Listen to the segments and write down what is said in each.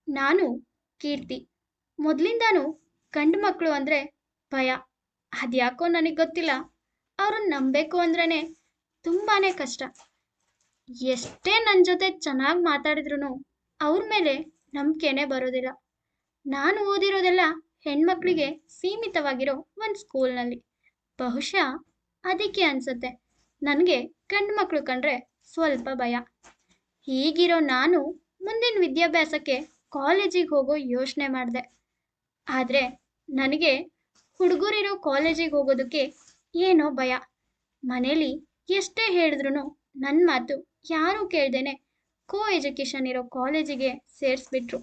ನಾನು ಕೀರ್ತಿ. ಮೊದಲಿಂದಾನು ಗಂಡು ಮಕ್ಕಳು ಅಂದರೆ ಭಯ. ಅದ್ಯಾಕೋ ನನಗೆ ಗೊತ್ತಿಲ್ಲ. ಅವ್ರನ್ನ ನಂಬಬೇಕು ಅಂದ್ರೇ ತುಂಬಾನೇ ಕಷ್ಟ. ಎಷ್ಟೇ ನನ್ನ ಜೊತೆ ಚೆನ್ನಾಗಿ ಮಾತಾಡಿದ್ರು ಅವ್ರ ಮೇಲೆ ನಂಬಿಕೆನೇ ಬರೋದಿಲ್ಲ. ನಾನು ಓದಿರೋದೆಲ್ಲ ಹೆಣ್ಮಕ್ಳಿಗೆ ಸೀಮಿತವಾಗಿರೋ ಒಂದು ಸ್ಕೂಲ್ನಲ್ಲಿ. ಬಹುಶಃ ಅದಕ್ಕೆ ಅನ್ಸತ್ತೆ ನನಗೆ ಗಂಡು ಮಕ್ಕಳು ಕಂಡ್ರೆ ಸ್ವಲ್ಪ ಭಯ. ಹೀಗಿರೋ ನಾನು ಮುಂದಿನ ವಿದ್ಯಾಭ್ಯಾಸಕ್ಕೆ ಕಾಲೇಜಿಗೆ ಹೋಗೋ ಯೋಚನೆ ಮಾಡಿದೆ. ಆದರೆ ನನಗೆ ಹುಡುಗರಿರೋ ಕಾಲೇಜಿಗೆ ಹೋಗೋದಕ್ಕೆ ಏನೋ ಭಯ. ಮನೇಲಿ ಎಷ್ಟೇ ಹೇಳಿದ್ರು ನನ್ನ ಮಾತು ಯಾರೂ ಕೇಳ್ದೇನೆ ಕೋ ಎಜುಕೇಷನ್ ಇರೋ ಕಾಲೇಜಿಗೆ ಸೇರಿಸ್ಬಿಟ್ರು.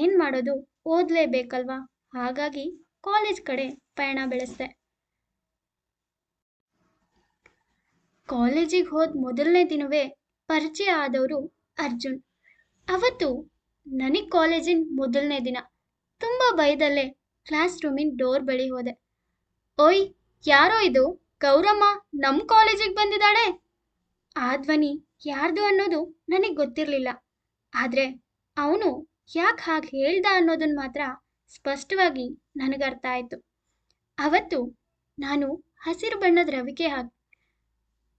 ಏನು ಮಾಡೋದು, ಓದಲೇಬೇಕಲ್ವಾ? ಹಾಗಾಗಿ ಕಾಲೇಜ್ ಕಡೆ ಪಯಣ ಬೆಳೆಸ್ದೆ. ಕಾಲೇಜಿಗೆ ಹೋದ ಮೊದಲನೇ ದಿನವೇ ಪರಿಚಯ ಆದವರು ಅರ್ಜುನ್. ಅವತ್ತು ನನಗೆ ಕಾಲೇಜಿನ ಮೊದಲನೇ ದಿನ. ತುಂಬ ಭಯದಲ್ಲೇ ಕ್ಲಾಸ್ ರೂಮಿನ ಡೋರ್ ಬಳಿ ಹೋದೆ. ಓಯ್, ಯಾರೋ ಇದು? ಗೌರಮ್ಮ ನಮ್ಮ ಕಾಲೇಜಿಗೆ ಬಂದಿದ್ದಾಳೆ. ಆ ಧ್ವನಿ ಯಾರ್ದು ಅನ್ನೋದು ನನಗೆ ಗೊತ್ತಿರಲಿಲ್ಲ. ಆದರೆ ಅವನು ಯಾಕೆ ಹಾಗೆ ಹೇಳ್ದ ಅನ್ನೋದನ್ನು ಮಾತ್ರ ಸ್ಪಷ್ಟವಾಗಿ ನನಗರ್ಥ ಆಯಿತು. ಅವತ್ತು ನಾನು ಹಸಿರು ಬಣ್ಣದ ರವಿಕೆ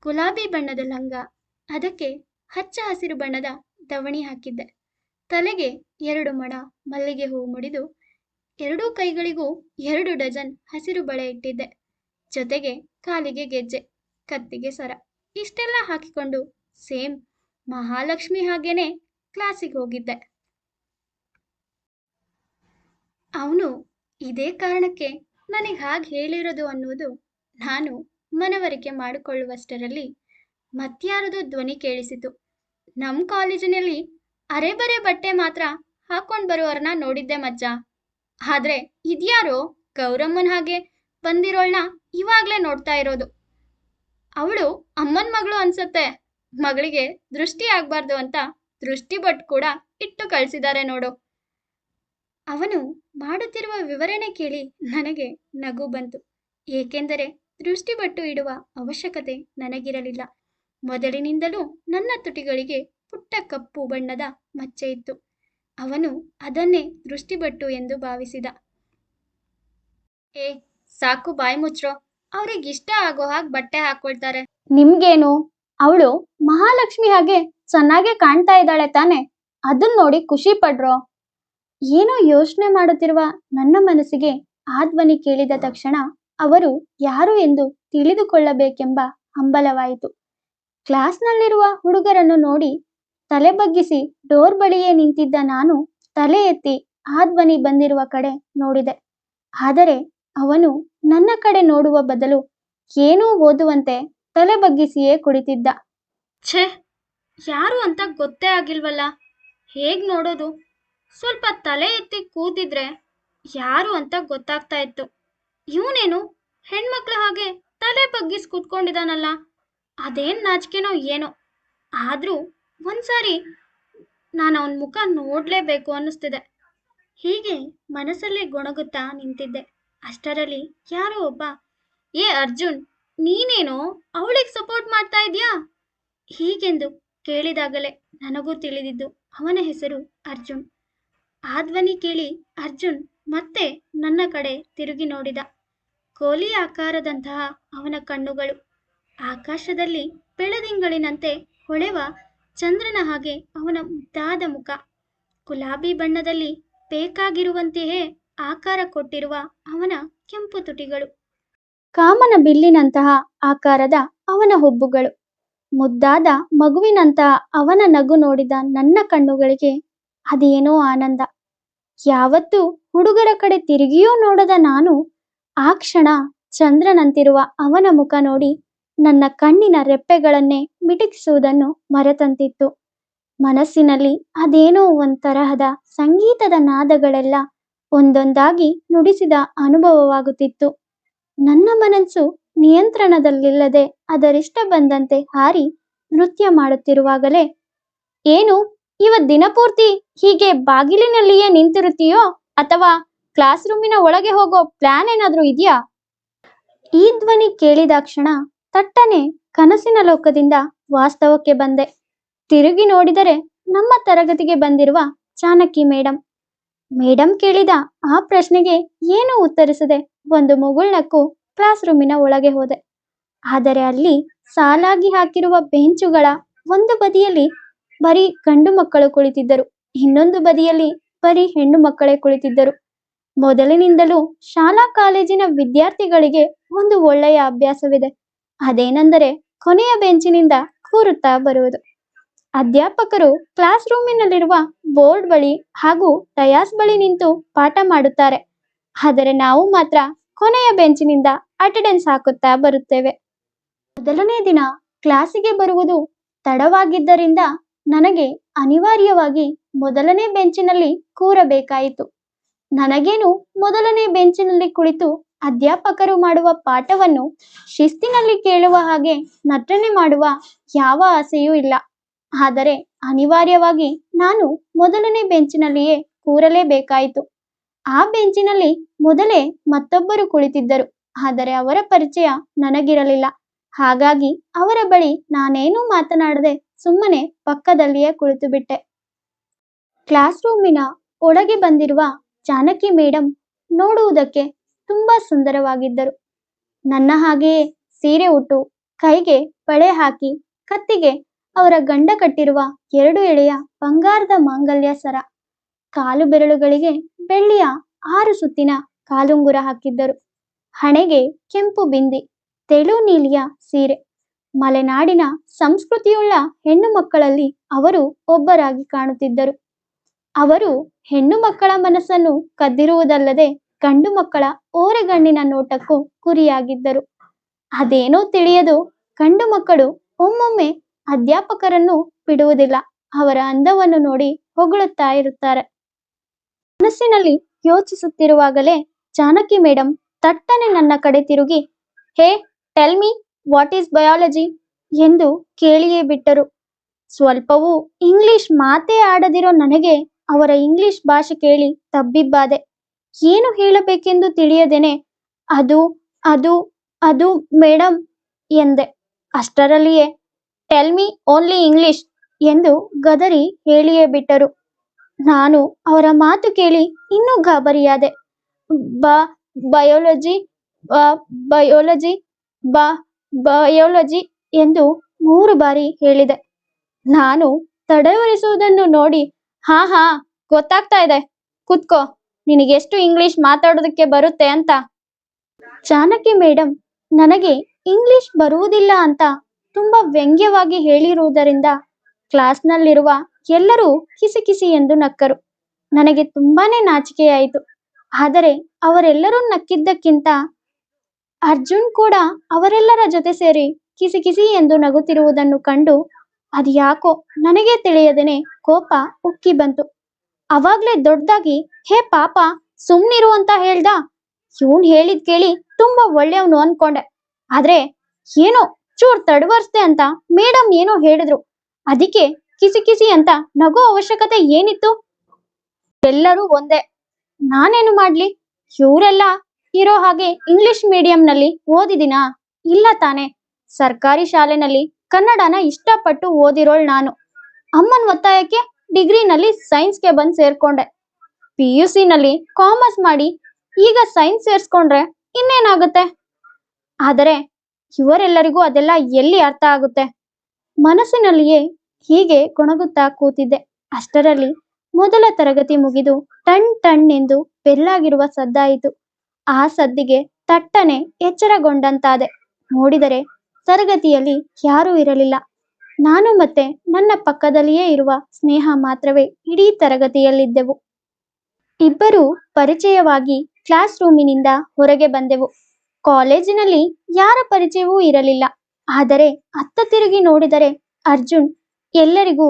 ಗುಲಾಬಿ ಬಣ್ಣದ ಲಂಗ, ಅದಕ್ಕೆ ಹಚ್ಚ ಹಸಿರು ಬಣ್ಣದ ದವಣಿ ಹಾಕಿದ್ದೆ. ತಲೆಗೆ 2 ಮಣ ಮಲ್ಲಿಗೆ ಹೂವು ಮುಡಿದು ಎರಡೂ ಕೈಗಳಿಗೂ 2 ಡಜನ್ ಹಸಿರು ಬಳೆ ಇಟ್ಟಿದ್ದೆ. ಜೊತೆಗೆ ಕಾಲಿಗೆ ಗೆಜ್ಜೆ, ಕತ್ತಿಗೆ ಸರ, ಇಷ್ಟೆಲ್ಲ ಹಾಕಿಕೊಂಡು ಸೇಮ್ ಮಹಾಲಕ್ಷ್ಮಿ ಹಾಗೇನೆ ಕ್ಲಾಸಿಗೆ ಹೋಗಿದ್ದೆ. ಅವನು ಇದೇ ಕಾರಣಕ್ಕೆ ನನಗೆ ಹಾಗೆ ಹೇಳಿರೋದು ಅನ್ನೋದು ನಾನು ಮನವರಿಕೆ ಮಾಡಿಕೊಳ್ಳುವಷ್ಟರಲ್ಲಿ ಮತ್ಯಾರದು ಧ್ವನಿ ಕೇಳಿಸಿತು. ನಮ್ಮ ಕಾಲೇಜಿನಲ್ಲಿ ಅರೆಬರೆ ಬಟ್ಟೆ ಮಾತ್ರ ಹಾಕೊಂಡು ಬರುವವ್ರನ್ನ ನೋಡಿದ್ದೆ ಮಚ್ಚ. ಆದ್ರೆ ಇದ್ಯಾರೋ ಗೌರಮ್ಮನ ಹಾಗೆ ಬಂದಿರೋಳ್ನ ಇವಾಗ್ಲೇ ನೋಡ್ತಾ ಇರೋದು. ಅವಳು ಅಮ್ಮನ ಮಗಳು ಅನ್ಸತ್ತೆ. ಮಗಳಿಗೆ ದೃಷ್ಟಿ ಆಗ್ಬಾರ್ದು ಅಂತ ದೃಷ್ಟಿ ಬಟ್ ಕೂಡ ಇಟ್ಟು ಕಳಿಸಿದ್ದಾರೆ ನೋಡು. ಅವನು ಮಾಡುತ್ತಿರುವ ವಿವರಣೆ ಕೇಳಿ ನನಗೆ ನಗು ಬಂತು. ಏಕೆಂದರೆ ದೃಷ್ಟಿ ಬಟ್ಟು ಇಡುವ ಅವಶ್ಯಕತೆ ನನಗಿರಲಿಲ್ಲ. ಮೊದಲಿನಿಂದಲೂ ನನ್ನ ತುಟಿಗಳಿಗೆ ಪುಟ್ಟ ಕಪ್ಪು ಬಣ್ಣದ ಮಚ್ಚೆ ಇತ್ತು. ಅವನು ಅದನ್ನೇ ದೃಷ್ಟಿಬಟ್ಟು ಎಂದು ಭಾವಿಸಿದ. ಏ, ಸಾಕು, ಬಾಯಿ ಮುಚ್ರೋ. ಅವ್ರಿಗಿಷ್ಟ ಆಗೋ ಹಾಗೆ ಬಟ್ಟೆ ಹಾಕೊಳ್ತಾರೆ. ನಿಮ್ಗೇನು? ಅವಳು ಮಹಾಲಕ್ಷ್ಮಿ ಹಾಗೆ ಚೆನ್ನಾಗೆ ಕಾಣ್ತಾ ಇದ್ದಾಳೆ ತಾನೆ, ಅದನ್ನ ನೋಡಿ ಖುಷಿ ಪಡ್ರೋ. ಏನೋ ಯೋಚನೆ ಮಾಡುತ್ತಿರುವ ನನ್ನ ಮನಸ್ಸಿಗೆ ಆ ಧ್ವನಿ ಕೇಳಿದ ತಕ್ಷಣ ಅವರು ಯಾರು ಎಂದು ತಿಳಿದುಕೊಳ್ಳಬೇಕೆಂಬ ಹಂಬಲವಾಯಿತು. ಕ್ಲಾಸ್ನಲ್ಲಿರುವ ಹುಡುಗರನ್ನು ನೋಡಿ ತಲೆ ಬಗ್ಗಿಸಿ ಡೋರ್ ಬಳಿಯೇ ನಿಂತಿದ್ದ ನಾನು ತಲೆ ಎತ್ತಿ ಆ ಧ್ವನಿ ಬಂದಿರುವ ಕಡೆ ನೋಡಿದೆ. ಆದರೆ ಅವನು ನನ್ನ ಕಡೆ ನೋಡುವ ಬದಲು ಏನೂ ಓದುವಂತೆ ತಲೆ ಬಗ್ಗಿಸಿಯೇ ಕುಳಿತಿದ್ದ. ಛೇ, ಯಾರು ಅಂತ ಗೊತ್ತೇ ಆಗಿಲ್ವಲ್ಲ, ಹೇಗ್ ನೋಡೋದು? ಸ್ವಲ್ಪ ತಲೆ ಎತ್ತಿ ಕೂತಿದ್ರೆ ಯಾರು ಅಂತ ಗೊತ್ತಾಗ್ತಾ ಇತ್ತು. ಇವನೇನು ಹೆಣ್ಮಕ್ಳ ಹಾಗೆ ತಲೆ ಬಗ್ಗಿಸಿ ಕೂತ್ಕೊಂಡಿದ್ದಾನಲ್ಲ, ಅದೇನ್ ನಾಚಿಕೆನೋ ಏನೋ. ಆದ್ರೂ ಒಂದ್ಸಾರಿ ನಾನು ಅವನ ಮುಖ ನೋಡ್ಲೇಬೇಕು ಅನ್ನಿಸ್ತಿದೆ. ಹೀಗೆ ಮನಸ್ಸಲ್ಲೇ ಗೊಣಗುತ್ತಾ ನಿಂತಿದ್ದೆ. ಅಷ್ಟರಲ್ಲಿ ಯಾರೋ ಒಬ್ಬ, ಏ ಅರ್ಜುನ್, ನೀನೇನೋ ಅವಳಿಗೆ ಸಪೋರ್ಟ್ ಮಾಡ್ತಾ ಇದೀಯಾ ಹೀಗೆಂದು ಕೇಳಿದಾಗಲೇ ನನಗೂ ತಿಳಿದಿದ್ದು ಅವನ ಹೆಸರು ಅರ್ಜುನ್. ಆ ಧ್ವನಿ ಕೇಳಿ ಅರ್ಜುನ್ ಮತ್ತೆ ನನ್ನ ಕಡೆ ತಿರುಗಿ ನೋಡಿದ. ಕೋಲಿ ಆಕಾರದಂತಹ ಅವನ ಕಣ್ಣುಗಳು ಆಕಾಶದಲ್ಲಿ ಬೆಳದಿಂಗಳಿನಂತೆ ಹೊಳೆವ ಚಂದ್ರನ ಹಾಗೆ ಅವನ ಮುದ್ದಾದ ಮುಖ, ಗುಲಾಬಿ ಬಣ್ಣದಲ್ಲಿ ಬೇಕಾಗಿರುವಂತೆಯೇ ಆಕಾರ ಕೊಟ್ಟಿರುವ ಅವನ ಕೆಂಪು ತುಟಿಗಳು, ಕಾಮನ ಬಿಲ್ಲಿನಂತಹ ಆಕಾರದ ಅವನ ಹುಬ್ಬುಗಳು, ಮುದ್ದಾದ ಮಗುವಿನಂತಹ ಅವನ ನಗು ನೋಡಿದ ನನ್ನ ಕಣ್ಣುಗಳಿಗೆ ಅದೇನೋ ಆನಂದ. ಯಾವತ್ತೂ ಹುಡುಗರ ಕಡೆ ತಿರುಗಿಯೂ ನೋಡದ ನಾನು ಆ ಕ್ಷಣ ಚಂದ್ರನಂತಿರುವ ಅವನ ಮುಖ ನೋಡಿ ನನ್ನ ಕಣ್ಣಿನ ರೆಪ್ಪೆಗಳನ್ನೇ ಮಿಟುಕಿಸುವುದನ್ನು ಮರೆತಂತಿತ್ತು. ಮನಸ್ಸಿನಲ್ಲಿ ಅದೇನೋ ಒಂತರಹದ ಸಂಗೀತದ ನಾದಗಳೆಲ್ಲ ಒಂದೊಂದಾಗಿ ನುಡಿಸಿದ ಅನುಭವವಾಗುತ್ತಿತ್ತು. ನನ್ನ ಮನಸ್ಸು ನಿಯಂತ್ರಣದಲ್ಲಿಲ್ಲದೆ ಅದರಿಷ್ಟ ಬಂದಂತೆ ಹಾರಿ ನೃತ್ಯ ಮಾಡುತ್ತಿರುವಾಗಲೇ, ಏನು ಇವತ್ತು ದಿನಪೂರ್ತಿ ಹೀಗೆ ಬಾಗಿಲಿನಲ್ಲಿಯೇ ನಿಂತಿರುತ್ತೀಯೋ ಅಥವಾ ಕ್ಲಾಸ್ ರೂಮಿನ ಒಳಗೆ ಹೋಗೋ ಪ್ಲಾನ್ ಏನಾದ್ರೂ ಇದೆಯಾ? ಈ ಧ್ವನಿ ಕೇಳಿದಾಕ್ಷಣ ತಟ್ಟನೆ ಕನಸಿನ ಲೋಕದಿಂದ ವಾಸ್ತವಕ್ಕೆ ಬಂದೆ. ತಿರುಗಿ ನೋಡಿದರೆ ನಮ್ಮ ತರಗತಿಗೆ ಬಂದಿರುವ ಚಾಣಕಿ ಮೇಡಂ. ಮೇಡಂ ಕೇಳಿದ ಆ ಪ್ರಶ್ನೆಗೆ ಏನೂ ಉತ್ತರಿಸದೆ ಒಂದು ಮುಗುಳ್ನಕ್ಕು ಕ್ಲಾಸ್ ರೂಮಿನ ಒಳಗೆ ಹೋದೆ. ಆದರೆ ಅಲ್ಲಿ ಸಾಲಾಗಿ ಹಾಕಿರುವ ಬೆಂಚುಗಳ ಒಂದು ಬದಿಯಲ್ಲಿ ಬರೀ ಗಂಡು ಮಕ್ಕಳು ಕುಳಿತಿದ್ದರು, ಇನ್ನೊಂದು ಬದಿಯಲ್ಲಿ ಬರೀ ಹೆಣ್ಣು ಮಕ್ಕಳೇ ಕುಳಿತಿದ್ದರು. ಮೊದಲಿನಿಂದಲೂ ಶಾಲಾ ಕಾಲೇಜಿನ ವಿದ್ಯಾರ್ಥಿಗಳಿಗೆ ಒಂದು ಒಳ್ಳೆಯ ಅಭ್ಯಾಸವಿದೆ. ಅದೇನೆಂದರೆ ಕೊನೆಯ ಬೆಂಚಿನಿಂದ ಕೂರುತ್ತಾ ಬರುವುದು. ಅಧ್ಯಾಪಕರು ಕ್ಲಾಸ್ ರೂಮಿನಲ್ಲಿರುವ ಬೋರ್ಡ್ ಬಳಿ ಹಾಗೂ ಡಯಾಸ್ ಬಳಿ ನಿಂತು ಪಾಠ ಮಾಡುತ್ತಾರೆ. ಆದರೆ ನಾವು ಮಾತ್ರ ಕೊನೆಯ ಬೆಂಚಿನಿಂದ ಅಟೆಂಡೆನ್ಸ್ ಹಾಕುತ್ತಾ ಬರುತ್ತೇವೆ. ಮೊದಲನೇ ದಿನ ಕ್ಲಾಸಿಗೆ ಬರುವುದು ತಡವಾಗಿದ್ದರಿಂದ ನನಗೆ ಅನಿವಾರ್ಯವಾಗಿ ಮೊದಲನೇ ಬೆಂಚಿನಲ್ಲಿ ಕೂರಬೇಕಾಯಿತು. ನನಗೇನು ಮೊದಲನೇ ಬೆಂಚಿನಲ್ಲಿ ಕುಳಿತು ಅಧ್ಯಾಪಕರು ಮಾಡುವ ಪಾಠವನ್ನು ಶಿಸ್ತಿನಲ್ಲಿ ಕೇಳುವ ಹಾಗೆ ನಟನೆ ಮಾಡುವ ಯಾವ ಆಸೆಯೂ ಇಲ್ಲ. ಆದರೆ ಅನಿವಾರ್ಯವಾಗಿ ನಾನು ಮೊದಲನೇ ಬೆಂಚಿನಲ್ಲಿಯೇ ಕೂರಲೇಬೇಕಾಯಿತು. ಆ ಬೆಂಚಿನಲ್ಲಿ ಮೊದಲೇ ಮತ್ತೊಬ್ಬರು ಕುಳಿತಿದ್ದರು, ಆದರೆ ಅವರ ಪರಿಚಯ ನನಗಿರಲಿಲ್ಲ. ಹಾಗಾಗಿ ಅವರ ಬಳಿ ನಾನೇನೂ ಮಾತನಾಡದೆ ಸುಮ್ಮನೆ ಪಕ್ಕದಲ್ಲಿಯೇ ಕುಳಿತು ಬಿಟ್ಟೆ. ಕ್ಲಾಸ್ ರೂಮಿನ ಒಳಗೆ ಬಂದಿರುವ ಜಾನಕಿ ಮೇಡಂ ನೋಡುವುದಕ್ಕೆ ತುಂಬಾ ಸುಂದರವಾಗಿದ್ದರು. ನನ್ನ ಹಾಗೆಯೇ ಸೀರೆ ಉಟ್ಟು, ಕೈಗೆ ಬಳೆ ಹಾಕಿ, ಕತ್ತಿಗೆ ಅವರ ಗಂಡ ಕಟ್ಟಿರುವ 2 ಎಳೆಯ ಬಂಗಾರದ ಮಾಂಗಲ್ಯ ಸರ, ಕಾಲು ಬೆರಳುಗಳಿಗೆ ಬೆಳ್ಳಿಯ 6 ಸುತ್ತಿನ ಕಾಲುಂಗುರ ಹಾಕಿದ್ದರು. ಹಣೆಗೆ ಕೆಂಪು ಬಿಂದಿ, ತೆಳು ನೀಲಿಯ ಸೀರೆ. ಮಲೆನಾಡಿನ ಸಂಸ್ಕೃತಿಯುಳ್ಳ ಹೆಣ್ಣು ಮಕ್ಕಳಲ್ಲಿ ಅವರು ಒಬ್ಬರಾಗಿ ಕಾಣುತ್ತಿದ್ದರು. ಅವರು ಹೆಣ್ಣು ಮಕ್ಕಳ ಮನಸ್ಸನ್ನು ಕದ್ದಿರುವುದಲ್ಲದೆ ಗಂಡು ಮಕ್ಕಳ ಓರೆಗಣ್ಣಿನ ನೋಟಕ್ಕೂ ಗುರಿಯಾಗಿದ್ದರು. ಅದೇನೋ ತಿಳಿಯದು ಗಂಡು ಮಕ್ಕಳು ಒಮ್ಮೊಮ್ಮೆ ಅಧ್ಯಾಪಕರನ್ನು ಬಿಡುವುದಿಲ್ಲ. ಅವರ ಅಂದವನ್ನು ನೋಡಿ ಹೊಗಳುತ್ತಾ ಇರುತ್ತಾರೆ. ಮನಸ್ಸಿನಲ್ಲಿ ಯೋಚಿಸುತ್ತಿರುವಾಗಲೇ ಜಾನಕಿ ಮೇಡಂ ತಟ್ಟನೆ ನನ್ನ ಕಡೆ ತಿರುಗಿ, hey, tell me what is biology ಎಂದು ಕೇಳಿಯೇ ಬಿಟ್ಟರು. ಸ್ವಲ್ಪವೂ ಇಂಗ್ಲಿಷ್ ಮಾತೇ ಆಡದಿರೋ ನನಗೆ ಅವರ ಇಂಗ್ಲಿಷ್ ಭಾಷೆ ಕೇಳಿ ತಬ್ಬಿಬ್ಬಾದೆ. ಏನು ಹೇಳಬೇಕೆಂದು ತಿಳಿಯದೇನೆ ಅದು ಅದು ಅದು ಮೇಡಂ ಎಂದೆ. ಅಷ್ಟರಲ್ಲಿಯೇ ಟೆಲ್ ಮಿ ಓನ್ಲಿ ಇಂಗ್ಲಿಷ್ ಎಂದು ಗದರಿ ಹೇಳಿಯೇ ಬಿಟ್ಟರು. ನಾನು ಅವರ ಮಾತು ಕೇಳಿ ಇನ್ನೂ ಗಾಬರಿಯಾದೆ. ಬ ಬಯೋಲಜಿ ಬಯೋಲಜಿ ಬ ಬಯೋಲಜಿ ಎಂದು 3 ಬಾರಿ ಹೇಳಿದೆ. ನಾನು ತಡವರಿಸುವುದನ್ನು ನೋಡಿ, ಹಾ ಹಾ ಗೊತ್ತಾಗ್ತಾ ಇದೆ, ಕುತ್ಕೋ, ನಿನಗೆಷ್ಟು ಇಂಗ್ಲಿಷ್ ಮಾತಾಡೋದಕ್ಕೆ ಬರುತ್ತೆ ಅಂತ. ಜಾನಕಿ ಮೇಡಂ ನನಗೆ ಇಂಗ್ಲಿಷ್ ಬರುವುದಿಲ್ಲ ಅಂತ ತುಂಬಾ ವ್ಯಂಗ್ಯವಾಗಿ ಹೇಳಿರುವುದರಿಂದ ಕ್ಲಾಸ್ನಲ್ಲಿರುವ ಎಲ್ಲರೂ ಕಿಸಿಕಿಸಿ ಎಂದು ನಕ್ಕರು. ನನಗೆ ತುಂಬಾನೇ ನಾಚಿಕೆಯಾಯಿತು. ಆದರೆ ಅವರೆಲ್ಲರೂ ನಕ್ಕಿದ್ದಕ್ಕಿಂತ ಅರ್ಜುನ್ ಕೂಡ ಅವರೆಲ್ಲರ ಜೊತೆ ಸೇರಿ ಕಿಸಿಕಿಸಿ ಎಂದು ನಗುತ್ತಿರುವುದನ್ನು ಕಂಡು ಅದ್ಯಾಕೋ ನನಗೆ ತಿಳಿಯದೇನೆ ಕೋಪ ಉಕ್ಕಿ ಬಂತು. ಅವಾಗ್ಲೇ ದೊಡ್ಡದಾಗಿ, ಹೇ ಪಾಪ, ಸುಮ್ನಿರು ಅಂತ ಹೇಳ್ದ. ಇವನ್ ಹೇಳಿದ್ ಕೇಳಿ ತುಂಬಾ ಒಳ್ಳೆಯವನು ಅನ್ಕೊಂಡೆ. ಆದ್ರೆ ಏನೋ ಚೂರ್ ತಡವರ್ಸ್ದೆ ಅಂತ ಮೇಡಂ ಏನೋ ಹೇಳಿದ್ರು, ಅದಕ್ಕೆ ಕಿಸಿ ಅಂತ ನಗೋ ಅವಶ್ಯಕತೆ ಏನಿತ್ತು? ಎಲ್ಲರೂ ಒಂದೇ, ನಾನೇನು ಮಾಡ್ಲಿ? ಇವರೆಲ್ಲ ಇರೋ ಹಾಗೆ ಇಂಗ್ಲಿಷ್ ಮೀಡಿಯಂನಲ್ಲಿ ಓದಿದಿನಾ? ಇಲ್ಲ ತಾನೆ. ಸರ್ಕಾರಿ ಶಾಲೆನಲ್ಲಿ ಕನ್ನಡನ ಇಷ್ಟಪಟ್ಟು ಓದಿರೋಳ್ ನಾನು. ಅಮ್ಮನ ಒತ್ತಾಯಕ್ಕೆ ಡಿಗ್ರಿನಲ್ಲಿ ಸೈನ್ಸ್ಗೆ ಬಂದು ಸೇರ್ಕೊಂಡೆ. PUC ನಲ್ಲಿ ಕಾಮರ್ಸ್ ಮಾಡಿ ಈಗ ಸೈನ್ಸ್ ಸೇರಿಸ್ಕೊಂಡ್ರೆ ಇನ್ನೇನಾಗುತ್ತೆ? ಆದರೆ ಇವರೆಲ್ಲರಿಗೂ ಅದೆಲ್ಲ ಎಲ್ಲಿ ಅರ್ಥ ಆಗುತ್ತೆ? ಮನಸ್ಸಿನಲ್ಲಿಯೇ ಹೀಗೆ ಗೊಣಗುತ್ತಾ ಕೂತಿದ್ದೆ. ಅಷ್ಟರಲ್ಲಿ ಮೊದಲ ತರಗತಿ ಮುಗಿದು ಟಣ್ ಟಣ್ ಎಂದು ಬೆಲ್ಲಾಗಿರುವ ಸದ್ದಾಯಿತು. ಆ ಸದ್ದಿಗೆ ತಟ್ಟನೆ ಎಚ್ಚರಗೊಂಡಂತಾದೆ. ನೋಡಿದರೆ ತರಗತಿಯಲ್ಲಿ ಯಾರೂ ಇರಲಿಲ್ಲ. ನಾನು ಮತ್ತೆ ನನ್ನ ಪಕ್ಕದಲ್ಲಿಯೇ ಇರುವ ಸ್ನೇಹ ಮಾತ್ರವೇ ಇಡೀ ತರಗತಿಯಲ್ಲಿದ್ದೆವು. ಇಬ್ಬರು ಪರಿಚಯವಾಗಿ ಕ್ಲಾಸ್ ರೂಮಿನಿಂದ ಹೊರಗೆ ಬಂದೆವು. ಕಾಲೇಜಿನಲ್ಲಿ ಯಾರ ಪರಿಚಯವೂ ಇರಲಿಲ್ಲ. ಆದರೆ ಅತ್ತ ತಿರುಗಿ ನೋಡಿದರೆ ಅರ್ಜುನ್ ಎಲ್ಲರಿಗೂ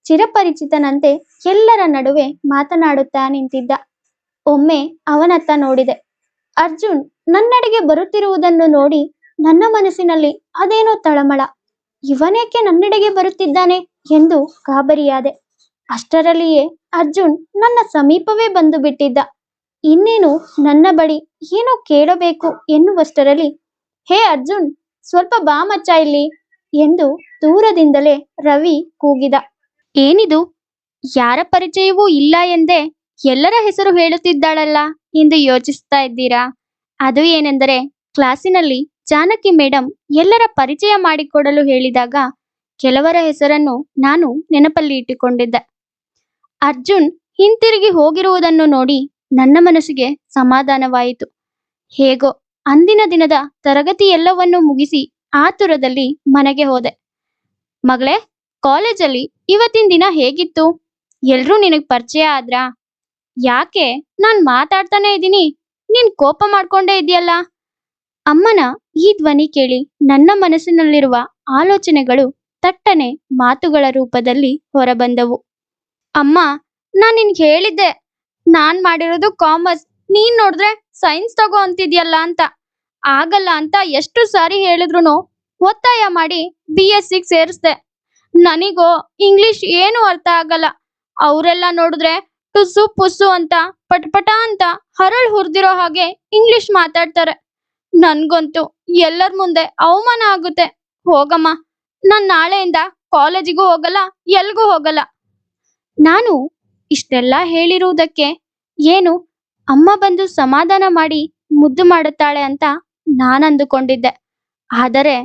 ಚಿರಪರಿಚಿತನಂತೆ ಎಲ್ಲರ ನಡುವೆ ಮಾತನಾಡುತ್ತಾ ನಿಂತಿದ್ದ. ಒಮ್ಮೆ ಅವನತ್ತ ನೋಡಿದೆ. ಅರ್ಜುನ್ ನನ್ನೆಡೆಗೆ ಬರುತ್ತಿರುವುದನ್ನು ನೋಡಿ ನನ್ನ ಮನಸ್ಸಿನಲ್ಲಿ ಅದೇನೋ ತಳಮಳ. ಇವನೇಕೆ ನನ್ನೆಡೆಗೆ ಬರುತ್ತಿದ್ದಾನೆ ಎಂದು ಗಾಬರಿಯಾದೆ. ಅಷ್ಟರಲ್ಲಿಯೇ ಅರ್ಜುನ್ ನನ್ನ ಸಮೀಪವೇ ಬಂದು ಬಿಟ್ಟಿದ್ದ. ಇನ್ನೇನು ನನ್ನ ಬಳಿ ಏನೋ ಕೇಳಬೇಕು ಎನ್ನುವಷ್ಟರಲ್ಲಿ, ಹೇ ಅರ್ಜುನ್, ಸ್ವಲ್ಪ ಬಾ ಮಚ್ಚ ಇಲ್ಲಿ ಎಂದು ದೂರದಿಂದಲೇ ರವಿ ಕೂಗಿದ. ಏನಿದು? ಯಾರ ಪರಿಚಯವೂ ಇಲ್ಲ ಎಂದೇ ಎಲ್ಲರ ಹೆಸರು ಹೇಳುತ್ತಿದ್ದಾಳಲ್ಲ ಎಂದು ಯೋಚಿಸ್ತಾ ಇದ್ದೀರಾ? ಅದು ಏನೆಂದರೆ, ಕ್ಲಾಸಿನಲ್ಲಿ ಜಾನಕಿ ಮೇಡಂ ಎಲ್ಲರ ಪರಿಚಯ ಮಾಡಿಕೊಡಲು ಹೇಳಿದಾಗ ಕೆಲವರ ಹೆಸರನ್ನು ನಾನು ನೆನಪಲ್ಲಿ ಇಟ್ಟುಕೊಂಡಿದ್ದೆ. ಅರ್ಜುನ್ ಹಿಂತಿರುಗಿ ಹೋಗಿರುವುದನ್ನು ನೋಡಿ ನನ್ನ ಮನಸ್ಸಿಗೆ ಸಮಾಧಾನವಾಯಿತು. ಹೇಗೋ ಅಂದಿನ ದಿನದ ತರಗತಿ ಎಲ್ಲವನ್ನೂ ಮುಗಿಸಿ ಆತುರದಲ್ಲಿ ಮನೆಗೆ ಹೋದೆ. ಮಗಳೇ, ಕಾಲೇಜಲ್ಲಿ ಇವತ್ತಿನ ದಿನ ಹೇಗಿತ್ತು? ಎಲ್ರೂ ನಿನಗ್ ಪರಿಚಯ ಆದ್ರಾ? ಯಾಕೆ ನಾನ್ ಮಾತಾಡ್ತಾನೆ ಇದ್ದೀನಿ, ನೀನ್ ಕೋಪ ಮಾಡ್ಕೊಂಡೇ ಇದೆಯಲ್ಲ? ಅಮ್ಮನ ಈ ಧ್ವನಿ ಕೇಳಿ ನನ್ನ ಮನಸ್ಸಿನಲ್ಲಿರುವ ಆಲೋಚನೆಗಳು ತಟ್ಟನೆ ಮಾತುಗಳ ರೂಪದಲ್ಲಿ ಹೊರಬಂದವು. ಅಮ್ಮ, ನಾನ್ ನಿನ್ಗೆ ಹೇಳಿದ್ದೆ, ನಾನ್ ಮಾಡಿರೋದು ಕಾಮರ್ಸ್, ನೀನ್ ನೋಡಿದ್ರೆ ಸೈನ್ಸ್ ತಗೋ ಅಂತಿದ್ಯಲ್ಲ ಅಂತ. ಆಗಲ್ಲ ಅಂತ ಎಷ್ಟು ಸಾರಿ ಹೇಳಿದ್ರು ಒತ್ತಾಯ ಮಾಡಿ BSc ಸೇರಿಸ್ದೆ. ನನಗೋ ಇಂಗ್ಲಿಷ್ ಏನು ಅರ್ಥ ಆಗಲ್ಲ. ಅವರೆಲ್ಲ ನೋಡಿದ್ರೆ ಟುಸು ಪುಸ್ಸು ಅಂತ ಪಟ್ಪಟ ಅಂತ ಹರಳು ಹುರಿದಿರೋ ಹಾಗೆ ಇಂಗ್ಲಿಷ್ ಮಾತಾಡ್ತಾರೆ. ನನ್ಗಂತೂ ಎಲ್ಲರ ಮುಂದೆ ಅವಮಾನ ಆಗುತ್ತೆ. ಹೋಗಮ್ಮ, ನಾನ್ ನಾಳೆಯಿಂದ ಕಾಲೇಜಿಗೂ ಹೋಗಲ್ಲ, ಎಲ್ಗೂ ಹೋಗಲ್ಲ. ನಾನು ಇಷ್ಟೆಲ್ಲ ಹೇಳಿರುವುದಕ್ಕೆ ಏನು ಅಮ್ಮ ಬಂದು ಸಮಾಧಾನ ಮಾಡಿ ಮುದ್ದು ಮಾಡುತ್ತಾಳೆ ಅಂತ ನಾನು ಅಂದುಕೊಂಡಿದ್ದೆ. ಆದರೆ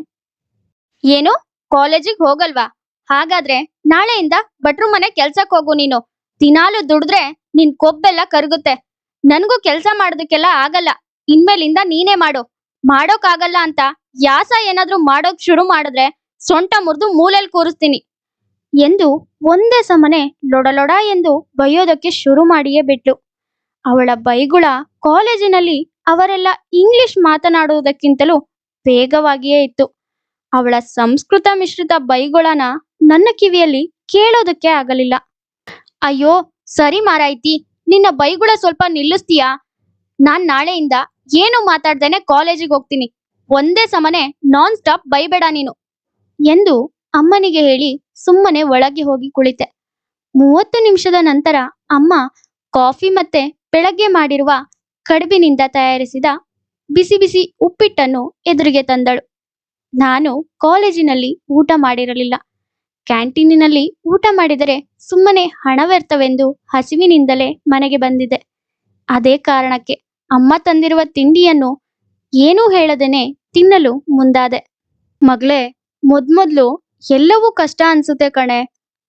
ಏನು, ಕಾಲೇಜಿಗೆ ಹೋಗಲ್ವಾ? ಹಾಗಾದ್ರೆ ನಾಳೆಯಿಂದ ಭಟ್ರು ಮನೆ ಕೆಲ್ಸಕ್ಕೆ ಹೋಗು ನೀನು. ದಿನಾಲು ದುಡಿದ್ರೆ ನಿನ್ ಕೊಬ್ಬೆಲ್ಲ ಕರಗುತ್ತೆ. ನನ್ಗೂ ಕೆಲಸ ಮಾಡೋದಕ್ಕೆಲ್ಲ ಆಗಲ್ಲ. ಇನ್ಮೇಲಿಂದ ನೀನೇ ಮಾಡು. ಮಾಡೋಕ್ಕಾಗಲ್ಲ ಅಂತ ಯಾಸ ಏನಾದ್ರೂ ಮಾಡೋಕ್ ಶುರು ಮಾಡಿದ್ರೆ ಸೊಂಟ ಮುರಿದು ಮೂಲೆಯಲ್ಲಿ ಕೂರಿಸ್ತೀನಿ ಎಂದು ಒಂದೇ ಸಮನೆ ಲೊಡಲೊಡ ಎಂದು ಬೈಯೋದಕ್ಕೆ ಶುರು ಮಾಡಿಯೇ ಬಿಟ್ಲು. ಅವಳ ಬೈಗುಳ ಕಾಲೇಜಿನಲ್ಲಿ ಅವರೆಲ್ಲ ಇಂಗ್ಲಿಷ್ ಮಾತನಾಡುವುದಕ್ಕಿಂತಲೂ ವೇಗವಾಗಿಯೇ ಇತ್ತು. ಅವಳ ಸಂಸ್ಕೃತ ಮಿಶ್ರಿತ ಬೈಗುಳನ ನನ್ನ ಕಿವಿಯಲ್ಲಿ ಕೇಳೋದಕ್ಕೆ ಆಗಲಿಲ್ಲ. ಅಯ್ಯೋ ಸರಿ ಮಾರಾಯ್ತಿ, ನಿನ್ನ ಬೈಗುಳ ಸ್ವಲ್ಪ ನಿಲ್ಲಿಸ್ತೀಯಾ? ನಾನ್ ನಾಳೆಯಿಂದ ಏನು ಮಾತಾಡ್ದೇನೆ ಕಾಲೇಜಿಗೆ ಹೋಗ್ತೀನಿ. ಒಂದೇ ಸಮನೆ ನಾನ್ ಸ್ಟಾಪ್ ಬೈಬೇಡ ನೀನು ಎಂದು ಅಮ್ಮನಿಗೆ ಹೇಳಿ ಸುಮ್ಮನೆ ಒಳಗೆ ಹೋಗಿ ಕುಳಿತೆ. 30 ನಿಮಿಷದ ನಂತರ ಅಮ್ಮ ಕಾಫಿ ಮತ್ತೆ ಬೆಳಗ್ಗೆ ಮಾಡಿರುವ ಕಡುಬಿನಿಂದ ತಯಾರಿಸಿದ ಬಿಸಿ ಬಿಸಿ ಉಪ್ಪಿಟ್ಟನ್ನು ಎದುರಿಗೆ ತಂದಳು. ನಾನು ಕಾಲೇಜಿನಲ್ಲಿ ಊಟ ಮಾಡಿರಲಿಲ್ಲ. ಕ್ಯಾಂಟೀನಿನಲ್ಲಿ ಊಟ ಮಾಡಿದರೆ ಸುಮ್ಮನೆ ಹಣ ವ್ಯರ್ಥವೆಂದು ಹಸಿವಿನಿಂದಲೇ ಮನೆಗೆ ಬಂದಿದ್ದೆ. ಅದೇ ಕಾರಣಕ್ಕೆ ಅಮ್ಮ ತಂದಿರುವ ತಿಂಡಿಯನ್ನು ಏನೂ ಹೇಳದೇನೆ ತಿನ್ನಲು ಮುಂದಾದೆ. ಮಗಳೇ, ಮೊದ್ಮೊದ್ಲು ಎಲ್ಲವೂ ಕಷ್ಟ ಅನ್ಸುತ್ತೆ ಕಣೆ.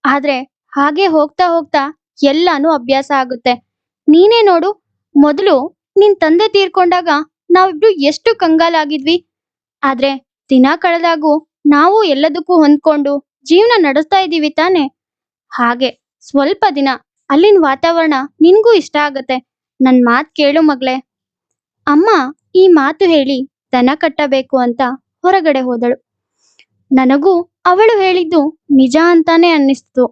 ಆದ್ರೆ ಹಾಗೆ ಹೋಗ್ತಾ ಹೋಗ್ತಾ ಎಲ್ಲಾನು ಅಭ್ಯಾಸ ಆಗುತ್ತೆ. ನೀನೇ ನೋಡು, ಮೊದಲು ನಿನ್ ತಂದೆ ತೀರ್ಕೊಂಡಾಗ ನಾವಿಬ್ರು ಎಷ್ಟು ಕಂಗಾಲಾಗಿದ್ವಿ. ಆದ್ರೆ ದಿನ ಕಳೆದಾಗೂ ನಾವು ಎಲ್ಲದಕ್ಕೂ ಹೊಂದ್ಕೊಂಡು ಜೀವನ ನಡೆಸ್ತಾ ಇದ್ದೀವಿ ತಾನೆ. ಹಾಗೆ ಸ್ವಲ್ಪ ದಿನ ಅಲ್ಲಿನ ವಾತಾವರಣ ನಿನ್ಗೂ ಇಷ್ಟ ಆಗತ್ತೆ. ನನ್ ಮಾತ್ ಕೇಳು ಮಗಳೇ. ಅಮ್ಮ ಈ ಮಾತು ಹೇಳಿ ದನ ಕಟ್ಟಬೇಕು ಅಂತ ಹೊರಗಡೆ ಹೋದಳು. ನನಗೂ ಅವಳು ಹೇಳಿದ್ದು ನಿಜ ಅಂತಾನೆ ಅನ್ನಿಸ್ತು.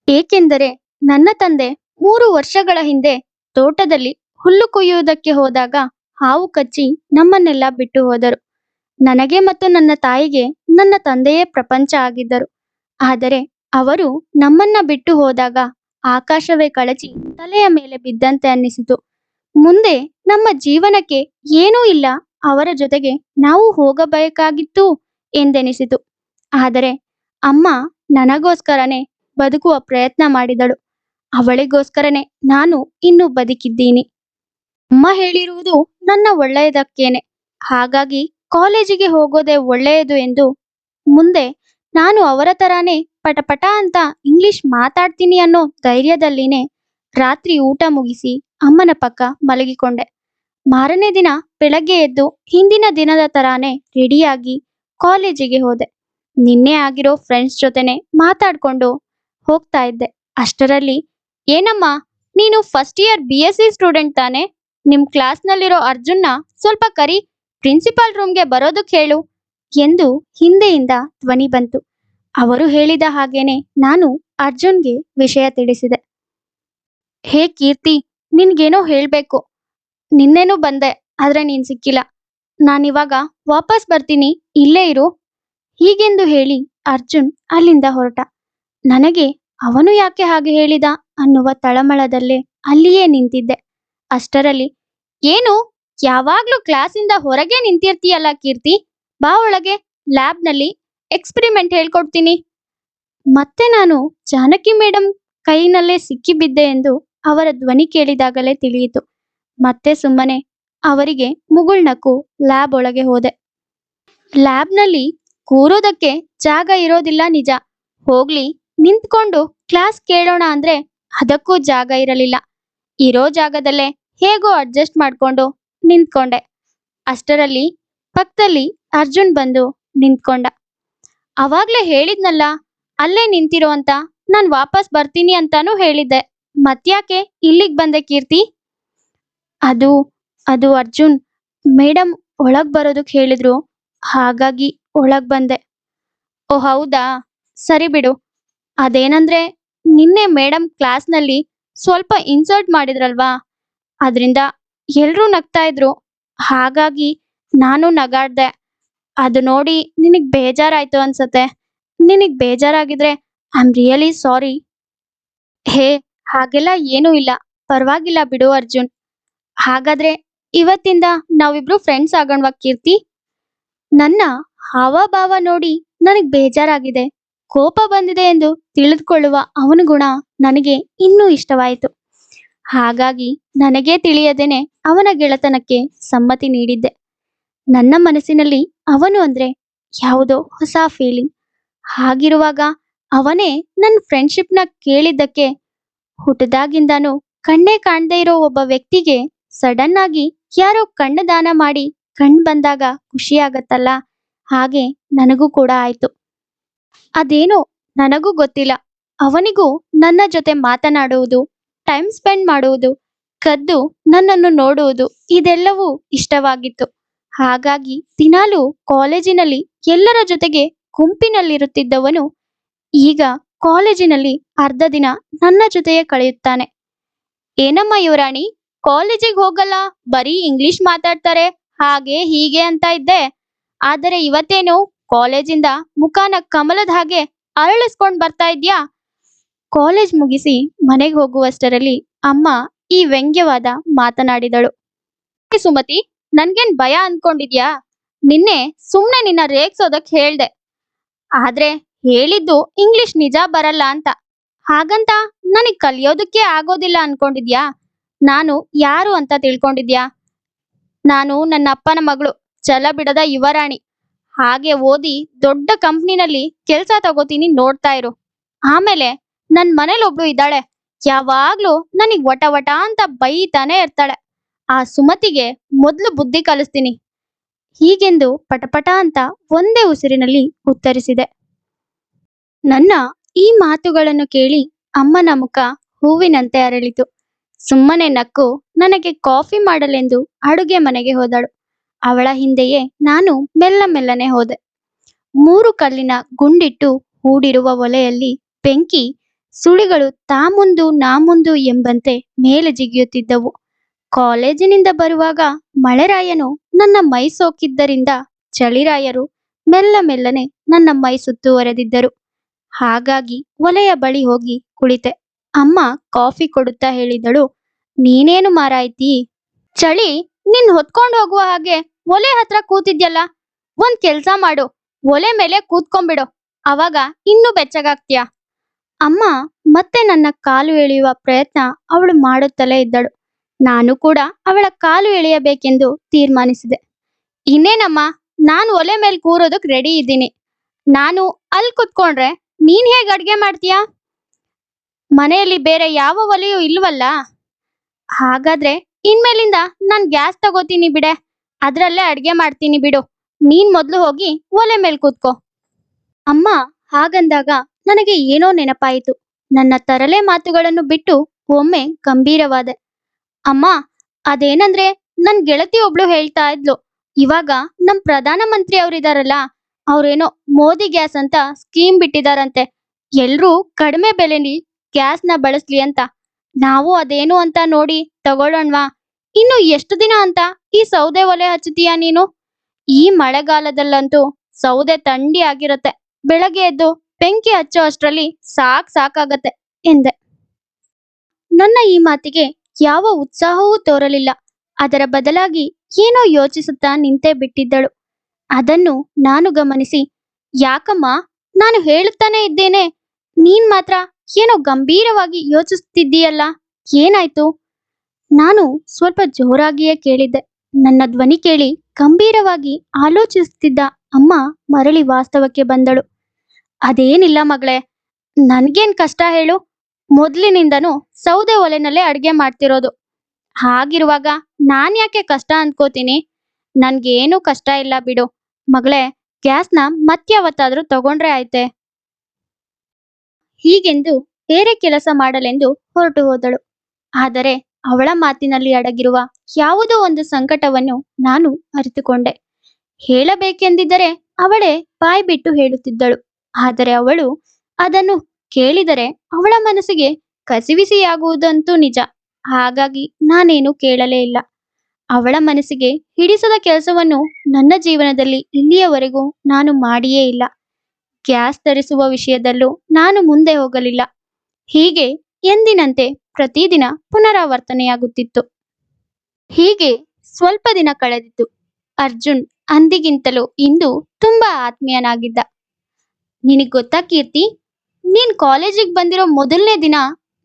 ಏಕೆಂದರೆ ನನ್ನ ತಂದೆ 3 ವರ್ಷಗಳ ಹಿಂದೆ ತೋಟದಲ್ಲಿ ಹುಲ್ಲು ಕೊಯ್ಯುವುದಕ್ಕೆ ಹೋದಾಗ ಹಾವು ಕಚ್ಚಿ ನಮ್ಮನ್ನೆಲ್ಲ ಬಿಟ್ಟು ಹೋದರು. ನನಗೆ ಮತ್ತು ನನ್ನ ತಾಯಿಗೆ ನನ್ನ ತಂದೆಯೇ ಪ್ರಪಂಚ ಆಗಿದ್ದರು. ಆದರೆ ಅವರು ನಮ್ಮನ್ನ ಬಿಟ್ಟು ಹೋದಾಗ ಆಕಾಶವೇ ಕಳಚಿ ತಲೆಯ ಮೇಲೆ ಬಿದ್ದಂತೆ ಅನ್ನಿಸಿತು. ಮುಂದೆ ನಮ್ಮ ಜೀವನಕ್ಕೆ ಏನೂ ಇಲ್ಲ, ಅವರ ಜೊತೆಗೆ ನಾವು ಹೋಗಬೇಕಾಗಿತ್ತು ಎಂದೆನಿಸಿತು. ಆದರೆ ಅಮ್ಮ ನನಗೋಸ್ಕರನೇ ಬದುಕುವ ಪ್ರಯತ್ನ ಮಾಡಿದಳು. ಅವಳಿಗೋಸ್ಕರನೇ ನಾನು ಇನ್ನೂ ಬದುಕಿದ್ದೀನಿ. ಅಮ್ಮ ಹೇಳಿರುವುದು ನನ್ನ ಒಳ್ಳೆಯದಕ್ಕೇನೆ. ಹಾಗಾಗಿ ಕಾಲೇಜಿಗೆ ಹೋಗೋದೇ ಒಳ್ಳೆಯದು ಎಂದು ಮುಂದೆ ನಾನು ಅವರ ತರಾನೇ ಪಟಪಟ ಅಂತ ಇಂಗ್ಲಿಷ್ ಮಾತಾಡ್ತೀನಿ ಅನ್ನೋ ಧೈರ್ಯದಲ್ಲಿನೇ ರಾತ್ರಿ ಊಟ ಮುಗಿಸಿ ಅಮ್ಮನ ಪಕ್ಕ ಮಲಗಿಕೊಂಡೆ. ಮಾರನೇ ದಿನ ಬೆಳಗ್ಗೆ ಎದ್ದು ಹಿಂದಿನ ದಿನದ ತರಾನೇ ರೆಡಿಯಾಗಿ ಕಾಲೇಜಿಗೆ ಹೋದೆ. ನಿನ್ನೆ ಆಗಿರೋ ಫ್ರೆಂಡ್ಸ್ ಜೊತೆನೆ ಮಾತಾಡ್ಕೊಂಡು ಹೋಗ್ತಾ ಇದ್ದೆ. ಅಷ್ಟರಲ್ಲಿ, ಏನಮ್ಮ, ನೀನು ಫಸ್ಟ್ ಇಯರ್ BSc ಸ್ಟೂಡೆಂಟ್ ತಾನೆ? ನಿಮ್ ಕ್ಲಾಸ್ನಲ್ಲಿರೋ ಅರ್ಜುನ್ನ ಸ್ವಲ್ಪ ಕರಿ, ಪ್ರಿನ್ಸಿಪಾಲ್ ರೂಮ್ಗೆ ಬರೋದಕ್ಕೆ ಹೇಳು ಎಂದು ಹಿಂದೆಯಿಂದ ಧ್ವನಿ ಬಂತು. ಅವರು ಹೇಳಿದ ಹಾಗೇನೆ ನಾನು ಅರ್ಜುನ್ಗೆ ವಿಷಯ ತಿಳಿಸಿದೆ. ಹೇ ಕೀರ್ತಿ, ನಿನ್ಗೇನೋ ಹೇಳ್ಬೇಕು. ನಿನ್ನೆನೂ ಬಂದೆ, ಆದ್ರೆ ನೀನ್ ಸಿಕ್ಕಿಲ್ಲ. ನಾನಿವಾಗ ವಾಪಸ್ ಬರ್ತೀನಿ, ಇಲ್ಲೇ ಇರು ಹೀಗೆಂದು ಹೇಳಿ ಅರ್ಜುನ್ ಅಲ್ಲಿಂದ ಹೊರಟ. ನನಗೆ ಅವನು ಯಾಕೆ ಹಾಗೆ ಹೇಳಿದ ಅನ್ನುವ ತಳಮಳದಲ್ಲೇ ಅಲ್ಲಿಯೇ ನಿಂತಿದ್ದೆ. ಅಷ್ಟರಲ್ಲಿ, ಏನು ಯಾವಾಗ್ಲೂ ಕ್ಲಾಸಿಂದ ಹೊರಗೆ ನಿಂತಿರ್ತೀಯಲ್ಲ ಕೀರ್ತಿ, ಬಾ ಒಳಗೆ, ಲ್ಯಾಬ್ನಲ್ಲಿ ಎಕ್ಸ್ಪೆರಿಮೆಂಟ್ ಹೇಳ್ಕೊಡ್ತೀನಿ. ಮತ್ತೆ ನಾನು ಜಾನಕಿ ಮೇಡಮ್ ಕೈನಲ್ಲೇ ಸಿಕ್ಕಿಬಿದ್ದೆ ಎಂದು ಅವರ ಧ್ವನಿ ಕೇಳಿದಾಗಲೇ ತಿಳಿಯಿತು. ಮತ್ತೆ ಸುಮ್ಮನೆ ಅವರಿಗೆ ಮುಗುಳ್ನಕ್ಕು ಲ್ಯಾಬ್ ಒಳಗೆ ಹೋದೆ. ಲ್ಯಾಬ್ನಲ್ಲಿ ಕೂರೋದಕ್ಕೆ ಜಾಗ ಇರೋದಿಲ್ಲ ನಿಜ. ಹೋಗ್ಲಿ, ನಿಂತ್ಕೊಂಡು ಕ್ಲಾಸ್ ಕೇಳೋಣ ಅಂದ್ರೆ ಅದಕ್ಕೂ ಜಾಗ ಇರಲಿಲ್ಲ. ಇರೋ ಜಾಗದಲ್ಲೇ ಹೇಗೋ ಅಡ್ಜಸ್ಟ್ ಮಾಡ್ಕೊಂಡು ನಿಂತ್ಕೊಂಡೆ. ಅಷ್ಟರಲ್ಲಿ ಪಕ್ಕದಲ್ಲಿ ಅರ್ಜುನ್ ಬಂದು ನಿಂತ್ಕೊಂಡ. ಅವಾಗ್ಲೇ ಹೇಳಿದ್ನಲ್ಲ ಅಲ್ಲೇ ನಿಂತಿರೋ ಅಂತ. ನಾನ್ ವಾಪಸ್ ಬರ್ತೀನಿ ಅಂತಾನೂ ಹೇಳಿದ್ದೆ. ಮತ್ಯಾಕೆ ಇಲ್ಲಿಗ್ ಬಂದೆ ಕೀರ್ತಿ? ಅದು ಅದು ಅರ್ಜುನ್ ಮೇಡಮ್ ಒಳಗ್ ಬರೋದಕ್ ಹೇಳಿದ್ರು, ಹಾಗಾಗಿ ಒಳಗ್ ಬಂದೆ. ಓ ಹೌದಾ, ಸರಿ ಬಿಡು. ಅದೇನಂದ್ರೆ ನಿನ್ನೆ ಮೇಡಮ್ ಕ್ಲಾಸ್ನಲ್ಲಿ ಸ್ವಲ್ಪ ಇನ್ಸಲ್ಟ್ ಮಾಡಿದ್ರಲ್ವಾ, ಅದರಿಂದ ಎಲ್ರೂ ನಗ್ತಾ ಇದ್ರು. ಹಾಗಾಗಿ ನಾನು ನಗಾಡ್ದೆ. ಅದು ನೋಡಿ ನಿನಗ್ ಬೇಜಾರಾಯ್ತು ಅನ್ಸತ್ತೆ. ನಿನಗ್ ಬೇಜಾರಾಗಿದ್ರೆ ಐ ಆಮ್ ರಿಯಲಿ ಸಾರಿ. ಹೇ, ಹಾಗೆಲ್ಲ ಏನೂ ಇಲ್ಲ. ಪರವಾಗಿಲ್ಲ ಬಿಡು ಅರ್ಜುನ್. ಹಾಗಾದ್ರೆ ಇವತ್ತಿಂದ ನಾವಿಬ್ರು ಫ್ರೆಂಡ್ಸ್ ಆಗೋಣವಾ ಕೀರ್ತಿ? ನನ್ನ ಹಾವಭಾವ ನೋಡಿ ನನಗ್ ಬೇಜಾರಾಗಿದೆ, ಕೋಪ ಬಂದಿದೆ ಎಂದು ತಿಳಿದುಕೊಳ್ಳುವ ಅವನ ಗುಣ ನನಗೆ ಇನ್ನೂ ಇಷ್ಟವಾಯಿತು. ಹಾಗಾಗಿ ನನಗೇ ತಿಳಿಯದೇನೆ ಅವನ ಗೆಳೆತನಕ್ಕೆ ಸಮ್ಮತಿ ನೀಡಿದ್ದೆ. ನನ್ನ ಮನಸ್ಸಿನಲ್ಲಿ ಅವನು ಅಂದ್ರೆ ಯಾವುದೋ ಹೊಸ ಫೀಲಿಂಗ್. ಹಾಗಿರುವಾಗ ಅವನೇ ನನ್ನ ಫ್ರೆಂಡ್ಶಿಪ್ನ ಕೇಳಿದ್ದಕ್ಕೆ, ಹುಟ್ಟದಾಗಿಂದಾನು ಕಣ್ಣೇ ಕಾಣದೇ ಇರೋ ಒಬ್ಬ ವ್ಯಕ್ತಿಗೆ ಸಡನ್ ಆಗಿ ಯಾರೋ ಕಣ್ಣು ದಾನ ಮಾಡಿ ಕಣ್ ಬಂದಾಗ ಖುಷಿಯಾಗತ್ತಲ್ಲ, ಹಾಗೆ ನನಗೂ ಕೂಡ ಆಯ್ತು. ಅದೇನೋ ನನಗೂ ಗೊತ್ತಿಲ್ಲ, ಅವನಿಗೂ ನನ್ನ ಜೊತೆ ಮಾತನಾಡುವುದು, ಟೈಮ್ ಸ್ಪೆಂಡ್ ಮಾಡುವುದು, ಕದ್ದು ನನ್ನನ್ನು ನೋಡುವುದು ಇದೆಲ್ಲವೂ ಇಷ್ಟವಾಗಿತ್ತು. ಹಾಗಾಗಿ ದಿನಾಲೂ ಕಾಲೇಜಿನಲ್ಲಿ ಎಲ್ಲರ ಜೊತೆಗೆ ಗುಂಪಿನಲ್ಲಿರುತ್ತಿದ್ದವನು ಈಗ ಕಾಲೇಜಿನಲ್ಲಿ ಅರ್ಧ ದಿನ ನನ್ನ ಜೊತೆಯೇ ಕಳೆಯುತ್ತಾನೆ. ಏನಮ್ಮ ಯುವರಾಣಿ, ಕಾಲೇಜಿಗೆ ಹೋಗಲ್ಲ, ಬರೀ ಇಂಗ್ಲಿಷ್ ಮಾತಾಡ್ತಾರೆ, ಹಾಗೆ ಹೀಗೆ ಅಂತ ಇದ್ದೆ. ಆದರೆ ಇವತ್ತೇನು ಕಾಲೇಜಿಂದ ಮುಖಾನ ಕಮಲದ ಹಾಗೆ ಅರಳಿಸ್ಕೊಂಡ್ ಬರ್ತಾ ಇದ್ಯಾ? ಕಾಲೇಜ್ ಮುಗಿಸಿ ಮನೆಗೆ ಹೋಗುವಷ್ಟರಲ್ಲಿ ಅಮ್ಮ ಈ ವ್ಯಂಗ್ಯವಾದ ಮಾತನಾಡಿದಳು. "ಏ ಸುಮತಿ, ನನ್ಗೇನ್ ಭಯ ಅನ್ಕೊಂಡಿದ್ಯಾ? ನಿನ್ನೆ ಸುಮ್ನೆ ನಿನ್ನ ರೇಗ್ಸೋದಕ್ ಹೇಳ್ದೆ. ಆದ್ರೆ ಹೇಳಿದ್ದು ಇಂಗ್ಲಿಷ್ ನಿಜ ಬರಲ್ಲ ಅಂತ. ಹಾಗಂತ ನನಗ್ ಕಲಿಯೋದಕ್ಕೆ ಆಗೋದಿಲ್ಲ ಅನ್ಕೊಂಡಿದ್ಯಾ? ನಾನು ಯಾರು ಅಂತ ತಿಳ್ಕೊಂಡಿದ್ಯಾ? ನಾನು ನನ್ನ ಅಪ್ಪನ ಮಗಳು, ಛಲ ಬಿಡದ ಯುವರಾಣಿ. ಹಾಗೆ ಓದಿ ದೊಡ್ಡ ಕಂಪ್ನಿನಲ್ಲಿ ಕೆಲ್ಸ ತಗೋತೀನಿ, ನೋಡ್ತಾ ಇರು. ಆಮೇಲೆ ನನ್ ಮನೇಲಿ ಒಬ್ಳು ಇದ್ದಾಳೆ, ಯಾವಾಗ್ಲೂ ನನಗ್ ವಟ ವಟ ಅಂತ ಬೈತಾನೆ ಇರ್ತಾಳೆ. ಆ ಸುಮತಿಗೆ ಮೊದ್ಲು ಬುದ್ಧಿ ಕಲಿಸ್ತೀನಿ" ಹೀಗೆಂದು ಪಟಪಟ ಅಂತ ಒಂದೇ ಉಸಿರಿನಲ್ಲಿ ಉತ್ತರಿಸಿದೆ. ನನ್ನ ಈ ಮಾತುಗಳನ್ನು ಕೇಳಿ ಅಮ್ಮನ ಮುಖ ಹೂವಿನಂತೆ ಅರಳಿತು. ಸುಮ್ಮನೆ ನಕ್ಕು ನನಗೆ ಕಾಫಿ ಮಾಡಲೆಂದು ಅಡುಗೆ ಮನೆಗೆ ಹೋದಳು. ಅವಳ ಹಿಂದೆಯೇ ನಾನು ಮೆಲ್ಲ ಮೆಲ್ಲನೆ ಹೋದೆ. 3 ಕಲ್ಲಿನ ಗುಂಡಿಟ್ಟು ಹೂಡಿರುವ ಒಲೆಯಲ್ಲಿ ಬೆಂಕಿ ಸುಳಿಗಳು ತಾ ಮುಂದು ನಾ ಮುಂದು ಎಂಬಂತೆ ಮೇಲೆ ಜಿಗಿಯುತ್ತಿದ್ದವು. ಕಾಲೇಜಿನಿಂದ ಬರುವಾಗ ಮಳೆರಾಯನು ನನ್ನ ಮೈ ಸೋಕಿದ್ದರಿಂದ ಚಳಿರಾಯರು ಮೆಲ್ಲ ಮೆಲ್ಲನೆ ನನ್ನ ಮೈ ಸುತ್ತುವರೆದಿದ್ದರು. ಹಾಗಾಗಿ ಒಲೆಯ ಬಳಿ ಹೋಗಿ ಕುಳಿತೆ. ಅಮ್ಮ ಕಾಫಿ ಕೊಡುತ್ತಾ ಹೇಳಿದಳು, "ನೀನೇನು ಮಾರಾಯ್ತಿ, ಚಳಿ ನಿನ್ ಹೊತ್ಕೊಂಡು ಹೋಗುವ ಹಾಗೆ ಒಲೆ ಹತ್ರ ಕೂತಿದ್ಯಲ್ಲ, ಒಂದ್ ಕೆಲ್ಸ ಮಾಡು, ಒಲೆ ಮೇಲೆ ಕೂತ್ಕೊಂಡ್ಬಿಡು, ಅವಾಗ ಇನ್ನೂ ಬೆಚ್ಚಗಾಗ್ತೀಯ." ಅಮ್ಮ ಮತ್ತೆ ನನ್ನ ಕಾಲು ಎಳೆಯುವ ಪ್ರಯತ್ನ ಅವಳು ಮಾಡುತ್ತಲೇ ಇದ್ದಳು. ನಾನು ಕೂಡ ಅವಳ ಕಾಲು ಎಳೆಯಬೇಕೆಂದು ತೀರ್ಮಾನಿಸಿದೆ. "ಇನ್ನೇನಮ್ಮ, ನಾನು ಒಲೆ ಮೇಲೆ ಕೂರೋದಕ್ ರೆಡಿ ಇದ್ದೀನಿ. ನಾನು ಅಲ್ಲಿ ಕುತ್ಕೊಂಡ್ರೆ ನೀನ್ ಹೇಗ್ ಅಡ್ಗೆ ಮಾಡ್ತೀಯಾ? ಮನೆಯಲ್ಲಿ ಬೇರೆ ಯಾವ ಒಲೆಯೂ ಇಲ್ವಲ್ಲ? ಹಾಗಾದ್ರೆ ಇನ್ಮೇಲಿಂದ ನಾನ್ ಗ್ಯಾಸ್ ತಗೋತೀನಿ ಬಿಡೆ, ಅದ್ರಲ್ಲೇ ಅಡ್ಗೆ ಮಾಡ್ತೀನಿ ಬಿಡು. ನೀನ್ ಮೊದ್ಲು ಹೋಗಿ ಒಲೆ ಮೇಲೆ ಕೂತ್ಕೋ." ಅಮ್ಮ ಹಾಗಂದಾಗ ನನಗೆ ಏನೋ ನೆನಪಾಯಿತು. ನನ್ನ ತರಲೆ ಮಾತುಗಳನ್ನು ಬಿಟ್ಟು ಒಮ್ಮೆ ಗಂಭೀರವಾದೆ. "ಅಮ್ಮ, ಅದೇನಂದ್ರೆ ನನ್ ಗೆಳತಿ ಒಬ್ಳು ಹೇಳ್ತಾ ಇದ್ಲು, ಇವಾಗ ನಮ್ ಪ್ರಧಾನ ಮಂತ್ರಿ ಅವರಿದಾರಲ್ಲ, ಅವ್ರೇನೋ ಮೋದಿ ಗ್ಯಾಸ್ ಅಂತ ಸ್ಕೀಮ್ ಬಿಟ್ಟಿದಾರಂತೆ. ಎಲ್ರೂ ಕಡಿಮೆ ಬೆಲೆಲಿ ಗ್ಯಾಸ್ನ ಬಳಸ್ಲಿ ಅಂತ. ನಾವು ಅದೇನು ಅಂತ ನೋಡಿ ತಗೊಳ್ಳೋಣ್ವಾ? ಇನ್ನು ಎಷ್ಟು ದಿನ ಅಂತ ಈ ಸೌದೆ ಒಲೆ ಹಚ್ಚುತ್ತೀಯಾ ನೀನು? ಈ ಮಳೆಗಾಲದಲ್ಲಂತೂ ಸೌದೆ ಥಂಡಿ ಆಗಿರತ್ತೆ. ಬೆಳಗ್ಗೆ ಎದ್ದು ಬೆಂಕಿ ಹಚ್ಚೋ ಅಷ್ಟ್ರಲ್ಲಿ ಸಾಕಾಗತ್ತೆ" ಎಂದೆ. ನನ್ನ ಈ ಮಾತಿಗೆ ಯಾವ ಉತ್ಸಾಹವೂ ತೋರಲಿಲ್ಲ. ಅದರ ಬದಲಾಗಿ ಏನೋ ಯೋಚಿಸುತ್ತಾ ನಿಂತೇ ಬಿಟ್ಟಿದ್ದಳು. ಅದನ್ನು ನಾನು ಗಮನಿಸಿ, "ಯಾಕಮ್ಮ, ನಾನು ಹೇಳುತ್ತಾನೆ ಇದ್ದೇನೆ, ನೀನ್ ಮಾತ್ರ ಏನೋ ಗಂಭೀರವಾಗಿ ಯೋಚಿಸುತ್ತಿದ್ದೀಯಲ್ಲ" ಏನಾಯ್ತು? ನಾನು ಸ್ವಲ್ಪ ಜೋರಾಗಿಯೇ ಕೇಳಿದ್ದೆ. ನನ್ನ ಧ್ವನಿ ಕೇಳಿ ಗಂಭೀರವಾಗಿ ಆಲೋಚಿಸುತ್ತಿದ್ದ ಅಮ್ಮ ಮರಳಿ ವಾಸ್ತವಕ್ಕೆ ಬಂದಳು. ಅದೇನಿಲ್ಲ ಮಗಳೇ, ನನ್ಗೇನ್ ಕಷ್ಟ ಹೇಳು? ಮೊದ್ಲಿನಿಂದನೂ ಸೌದೆ ಒಲೆನಲ್ಲೇ ಅಡ್ಗೆ ಮಾಡ್ತಿರೋದು. ಹಾಗಿರುವಾಗ ನಾನ್ ಯಾಕೆ ಕಷ್ಟ ಅನ್ಕೋತೀನಿ? ನನ್ಗೇನು ಕಷ್ಟ ಇಲ್ಲ ಬಿಡು. ಮಗಳೇ, ಗ್ಯಾಸ್ನ ಮತ್ಯಾವತ್ತಾದ್ರೂ ತಗೊಂಡ್ರೆ ಆಯ್ತೆ. ಹೀಗೆಂದು ಬೇರೆ ಕೆಲಸ ಮಾಡಲೆಂದು ಹೊರಟು ಹೋದಳು. ಆದರೆ ಅವಳ ಮಾತಿನಲ್ಲಿ ಅಡಗಿರುವ ಯಾವುದೋ ಒಂದು ಸಂಕಟವನ್ನು ನಾನು ಅರಿತುಕೊಂಡೆ. ಹೇಳಬೇಕೆಂದಿದ್ದರೆ ಅವಳೇ ಬಾಯಿ ಬಿಟ್ಟು ಹೇಳುತ್ತಿದ್ದಳು. ಆದರೆ ಅವಳು ಅದನ್ನು ಕೇಳಿದರೆ ಅವಳ ಮನಸ್ಸಿಗೆ ಕಸಿವಿಸಿಯಾಗುವುದಂತೂ ನಿಜ. ಹಾಗಾಗಿ ನಾನೇನು ಕೇಳಲೇ ಇಲ್ಲ. ಅವಳ ಮನಸ್ಸಿಗೆ ಹಿಡಿಸದ ಕೆಲಸವನ್ನು ನನ್ನ ಜೀವನದಲ್ಲಿ ಇಲ್ಲಿಯವರೆಗೂ ನಾನು ಮಾಡಿಯೇ ಇಲ್ಲ. ಗ್ಯಾಸ್ ತರಿಸುವ ವಿಷಯದಲ್ಲೂ ನಾನು ಮುಂದೆ ಹೋಗಲಿಲ್ಲ. ಹೀಗೆ ಎಂದಿನಂತೆ ಪ್ರತಿದಿನ ಪುನರಾವರ್ತನೆಯಾಗುತ್ತಿತ್ತು. ಹೀಗೆ ಸ್ವಲ್ಪ ದಿನ ಕಳೆದಿತ್ತು. ಅರ್ಜುನ್ ಅಂದಿಗಿಂತಲೂ ಇಂದು ತುಂಬಾ ಆತ್ಮೀಯನಾಗಿದ್ದ. ನಿನಗ್ ಗೊತ್ತಾ ಕೀರ್ತಿ, ನೀನ್ ಕಾಲೇಜಿಗೆ ಬಂದಿರೋ ಮೊದಲನೇ ದಿನ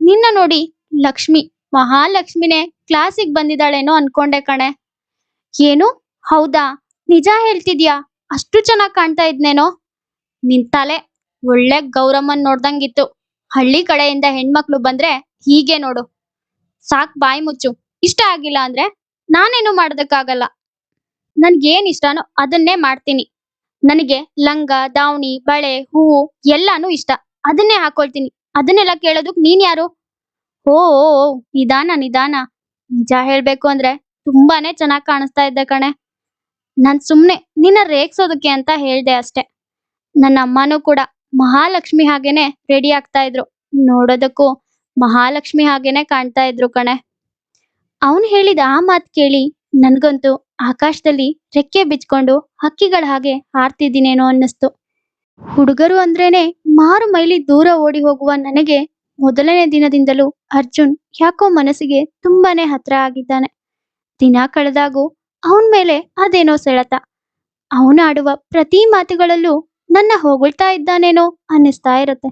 ನಿನ್ನ ನೋಡಿ ಲಕ್ಷ್ಮಿ, ಮಹಾಲಕ್ಷ್ಮಿನೇ ಕ್ಲಾಸಿಗೆ ಬಂದಿದ್ದಾಳೇನೋ ಅನ್ಕೊಂಡೆ ಕಣೆ. ಏನು? ಹೌದಾ? ನಿಜ ಹೇಳ್ತಿದ್ಯಾ? ಅಷ್ಟು ಚೆನ್ನಾಗಿ ಕಾಣ್ತಾ ಇದ್ನೇನೋ? ನಿನ್ ತಲೆ ಒಳ್ಳೆ ಗೌರಮ್ಮನ್ ನೋಡ್ದಂಗಿತ್ತು. ಹಳ್ಳಿ ಕಡೆಯಿಂದ ಹೆಣ್ಮಕ್ಳು ಬಂದ್ರೆ ಹೀಗೆ ನೋಡು. ಸಾಕ್, ಬಾಯಿ ಮುಚ್ಚು. ಇಷ್ಟ ಆಗಿಲ್ಲ ಅಂದ್ರೆ ನಾನೇನು ಮಾಡೋದಕ್ಕಾಗಲ್ಲ. ನನ್ಗೇನ್ ಇಷ್ಟನೋ ಅದನ್ನೇ ಮಾಡ್ತೀನಿ. ನನಗೆ ಲಂಗ, ದಾವಣಿ, ಬಳೆ, ಹೂವು ಎಲ್ಲಾನು ಇಷ್ಟ. ಅದನ್ನೇ ಹಾಕೊಳ್ತೀನಿ. ಅದನ್ನೆಲ್ಲ ಕೇಳೋದಕ್ ನೀನ್ ಯಾರು? ಓ ಓ ಓ, ನಿಧಾನ ನಿಧಾನ. ನಿಜ ಹೇಳ್ಬೇಕು ಅಂದ್ರೆ ತುಂಬಾನೇ ಚೆನ್ನಾಗ್ ಕಾಣಿಸ್ತಾ ಇದ್ದೆ ಕಣೆ. ನಾನ್ ಸುಮ್ನೆ ನಿನ್ನ ರೇಗ್ಸೋದಕ್ಕೆ ಅಂತ ಹೇಳ್ದೆ ಅಷ್ಟೆ. ನನ್ನ ಅಮ್ಮನೂ ಕೂಡ ಮಹಾಲಕ್ಷ್ಮಿ ಹಾಗೇನೆ ರೆಡಿ ಆಗ್ತಾ ಇದ್ರು. ನೋಡೋದಕ್ಕೂ ಮಹಾಲಕ್ಷ್ಮಿ ಹಾಗೇನೆ ಕಾಣ್ತಾ ಇದ್ರು ಕಣೆ. ಅವನ್ ಹೇಳಿದ ಆ ಮಾತ್ ಕೇಳಿ ನನ್ಗಂತೂ ಆಕಾಶದಲ್ಲಿ ರೆಕ್ಕೆ ಬಿಚ್ಕೊಂಡು ಹಕ್ಕಿಗಳ ಹಾಗೆ ಹಾರ್ತಿದ್ದೀನೇನೋ ಅನ್ನಿಸ್ತು. ಹುಡುಗರು ಅಂದ್ರೇನೆ ಮಾರು ಮೈಲಿ ದೂರ ಓಡಿ ಹೋಗುವ ನನಗೆ ಮೊದಲನೇ ದಿನದಿಂದಲೂ ಅರ್ಜುನ್ ಯಾಕೋ ಮನಸ್ಸಿಗೆ ತುಂಬಾನೇ ಹತ್ರ ಆಗಿದ್ದಾನೆ. ದಿನ ಕಳೆದಾಗೂ ಅವನ್ ಮೇಲೆ ಅದೇನೋ ಸೆಳೆತ. ಅವನಾಡುವ ಪ್ರತಿ ಮಾತುಗಳಲ್ಲೂ ನನ್ನ ಹೊಗಳ್ತಾ ಇದ್ದಾನೇನೋ ಅನ್ನಿಸ್ತಾ ಇರತ್ತೆ.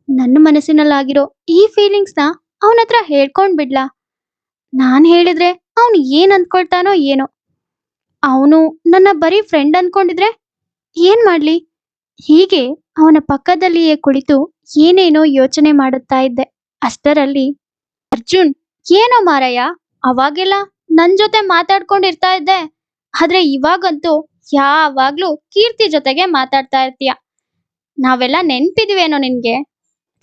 ನನ್ನ ಮನಸ್ಸಿನಲ್ಲಾಗಿರೋ ಈ ಫೀಲಿಂಗ್ಸ್ನ ಅವನ ಹತ್ರ ಹೇಳ್ಕೊಂಡ್ ಬಿಡ್ಲಾ? ನಾನ್ ಹೇಳಿದ್ರೆ ಅವನು ಏನ್ ಅಂದ್ಕೊಳ್ತಾನೋ ಏನೋ. ಅವನು ನನ್ನ ಬರೀ ಫ್ರೆಂಡ್ ಅನ್ಕೊಂಡಿದ್ರೆ ಏನ್ ಮಾಡ್ಲಿ? ಹೀಗೆ ಅವನ ಪಕ್ಕದಲ್ಲಿಯೇ ಕುಳಿತು ಏನೇನೋ ಯೋಚನೆ ಮಾಡುತ್ತಾ ಇದ್ದೆ. ಅಷ್ಟರಲ್ಲಿ ಅರ್ಜುನ್, ಏನೋ ಮಾರಯ್ಯ, ಅವಾಗೆಲ್ಲ ನನ್ ಜೊತೆ ಮಾತಾಡ್ಕೊಂಡಿರ್ತಾ ಇದ್ದೆ. ಆದ್ರೆ ಇವಾಗಂತೂ ಯಾವಾಗ್ಲೂ ಕೀರ್ತಿ ಜೊತೆಗೆ ಮಾತಾಡ್ತಾ ಇರ್ತೀಯ. ನಾವೆಲ್ಲ ನೆನ್ಪಿದ್ವೇನೋ ನಿನ್ಗೆ?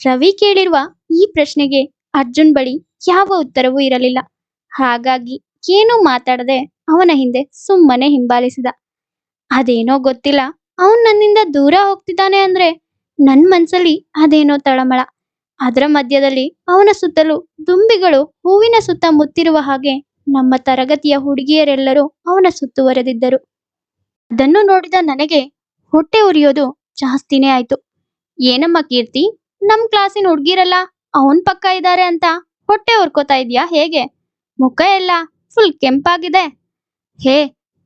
ರವಿ ಕೇಳಿರುವ ಈ ಪ್ರಶ್ನೆಗೆ ಅರ್ಜುನ್ ಬಳಿ ಯಾವ ಉತ್ತರವೂ ಇರಲಿಲ್ಲ. ಹಾಗಾಗಿ ಏನೂ ಮಾತಾಡದೆ ಅವನ ಹಿಂದೆ ಸುಮ್ಮನೆ ಹಿಂಬಾಲಿಸಿದ. ಅದೇನೋ ಗೊತ್ತಿಲ್ಲ, ಅವನ್ ನನ್ನಿಂದ ದೂರ ಹೋಗ್ತಿದ್ದಾನೆ ಅಂದ್ರೆ ನನ್ ಮನ್ಸಲ್ಲಿ ಅದೇನೋ ತಳಮಳ. ಅದರ ಮಧ್ಯದಲ್ಲಿ ಅವನ ಸುತ್ತಲೂ ದುಂಬಿಗಳು ಹೂವಿನ ಸುತ್ತ ಮುತ್ತಿರುವ ಹಾಗೆ ನಮ್ಮ ತರಗತಿಯ ಹುಡುಗಿಯರೆಲ್ಲರೂ ಅವನ ಸುತ್ತುವರೆದಿದ್ದರು. ಅದನ್ನು ನೋಡಿದ ನನಗೆ ಹೊಟ್ಟೆ ಉರಿಯೋದು ಜಾಸ್ತಿನೇ ಆಯ್ತು. ಏನಮ್ಮ ಕೀರ್ತಿ, ನಮ್ ಕ್ಲಾಸಿನ ಹುಡ್ಗಿರೆಲ್ಲ ಅವನ್ ಪಕ್ಕ ಇದ್ದಾರೆ ಅಂತ ಹೊಟ್ಟೆ ಉರ್ಕೋತಾ ಇದ್ಯಾ ಹೇಗೆ? ಮುಖ ಎಲ್ಲ ಫುಲ್ ಕೆಂಪಾಗಿದೆ. ಹೇ,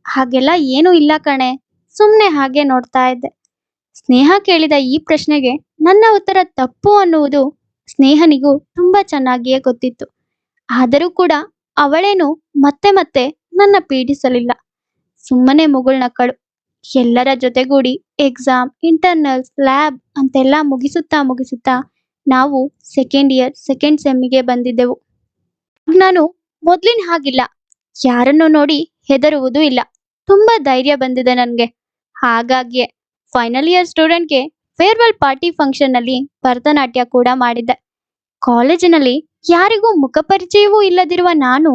ಹಾಗೆಲ್ಲ ಏನೂ ಇಲ್ಲ ಕಣೆ. ಸುಮ್ನೆ ಹಾಗೆ ನೋಡ್ತಾ ಇದ್ದೆ. ಸ್ನೇಹ ಕೇಳಿದ ಈ ಪ್ರಶ್ನೆಗೆ ನನ್ನ ಉತ್ತರ ತಪ್ಪು ಅನ್ನುವುದು ಸ್ನೇಹನಿಗೂ ತುಂಬಾ ಚೆನ್ನಾಗಿಯೇ ಗೊತ್ತಿತ್ತು. ಆದರೂ ಕೂಡ ಅವಳೇನು ಮತ್ತೆ ಮತ್ತೆ ನನ್ನ ಪೀಡಿಸಲಿಲ್ಲ. ಸುಮ್ಮನೆ ಮುಗುಳ್ನಕ್ಕಳು. ಎಲ್ಲರ ಜೊತೆಗೂಡಿ ಎಕ್ಸಾಮ್, ಇಂಟರ್ನಲ್ಸ್, ಲ್ಯಾಬ್ ಅಂತೆಲ್ಲ ಮುಗಿಸುತ್ತಾ ಮುಗಿಸುತ್ತಾ ನಾವು ಸೆಕೆಂಡ್ ಇಯರ್ ಸೆಕೆಂಡ್ ಸೆಮ್ಮಿಗೆ ಬಂದಿದ್ದೆವು. ನಾನು ಮೊದ್ಲಿನ ಹಾಗಿಲ್ಲ. ಯಾರನ್ನು ನೋಡಿ ಹೆದರುವುದೂ ಇಲ್ಲ. ತುಂಬಾ ಧೈರ್ಯ ಬಂದಿದೆ ನನ್ಗೆ. ಹಾಗಾಗಿಯೇ ಫೈನಲ್ ಇಯರ್ ಸ್ಟೂಡೆಂಟ್ಗೆ ಫೇರ್ವೆಲ್ ಪಾರ್ಟಿ ಫಂಕ್ಷನ್ನಲ್ಲಿ ಭರತನಾಟ್ಯ ಕೂಡ ಮಾಡಿದ್ದೆ. ಕಾಲೇಜಿನಲ್ಲಿ ಯಾರಿಗೂ ಮುಖಪರಿಚಯವೂ ಇಲ್ಲದಿರುವ ನಾನು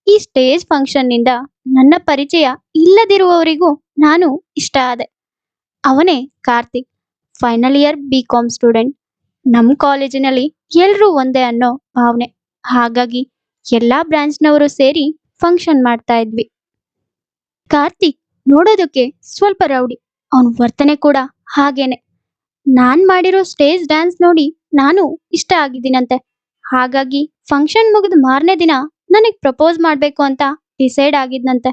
ಈ ಸ್ಟೇಜ್ ಫಂಕ್ಷನ್ನಿಂದ ನನ್ನ ಪರಿಚಯ ಇಲ್ಲದಿರುವವರಿಗೂ ನಾನು ಇಷ್ಟ ಆದೆ. ಅವನೇ ಕಾರ್ತಿಕ್, ಫೈನಲ್ ಇಯರ್ ಬಿ.ಕಾಮ್ ಸ್ಟೂಡೆಂಟ್. ನಮ್ಮ ಕಾಲೇಜಿನಲ್ಲಿ ಎಲ್ಲರೂ ಒಂದೇ ಅನ್ನೋ ಭಾವನೆ. ಹಾಗಾಗಿ ಎಲ್ಲಾ ಬ್ರಾಂಚ್ನವರು ಸೇರಿ ಫಂಕ್ಷನ್ ಮಾಡ್ತಾ ಇದ್ವಿ. ಕಾರ್ತಿಕ್ ನೋಡೋದಕ್ಕೆ ಸ್ವಲ್ಪ ರೌಡಿ. ಅವನ ವರ್ತನೆ ಕೂಡ ಹಾಗೇನೆ. ನಾನ್ ಮಾಡಿರೋ ಸ್ಟೇಜ್ ಡ್ಯಾನ್ಸ್ ನೋಡಿ ನಾನು ಇಷ್ಟ ಆಗಿದ್ದೀನಂತೆ. ಹಾಗಾಗಿ ಫಂಕ್ಷನ್ ಮುಗಿದ ಮಾರನೇ ದಿನ ನನಗ್ ಪ್ರಪೋಸ್ ಮಾಡ್ಬೇಕು ಅಂತ ಡಿಸೈಡ್ ಆಗಿದ್ನಂತೆ.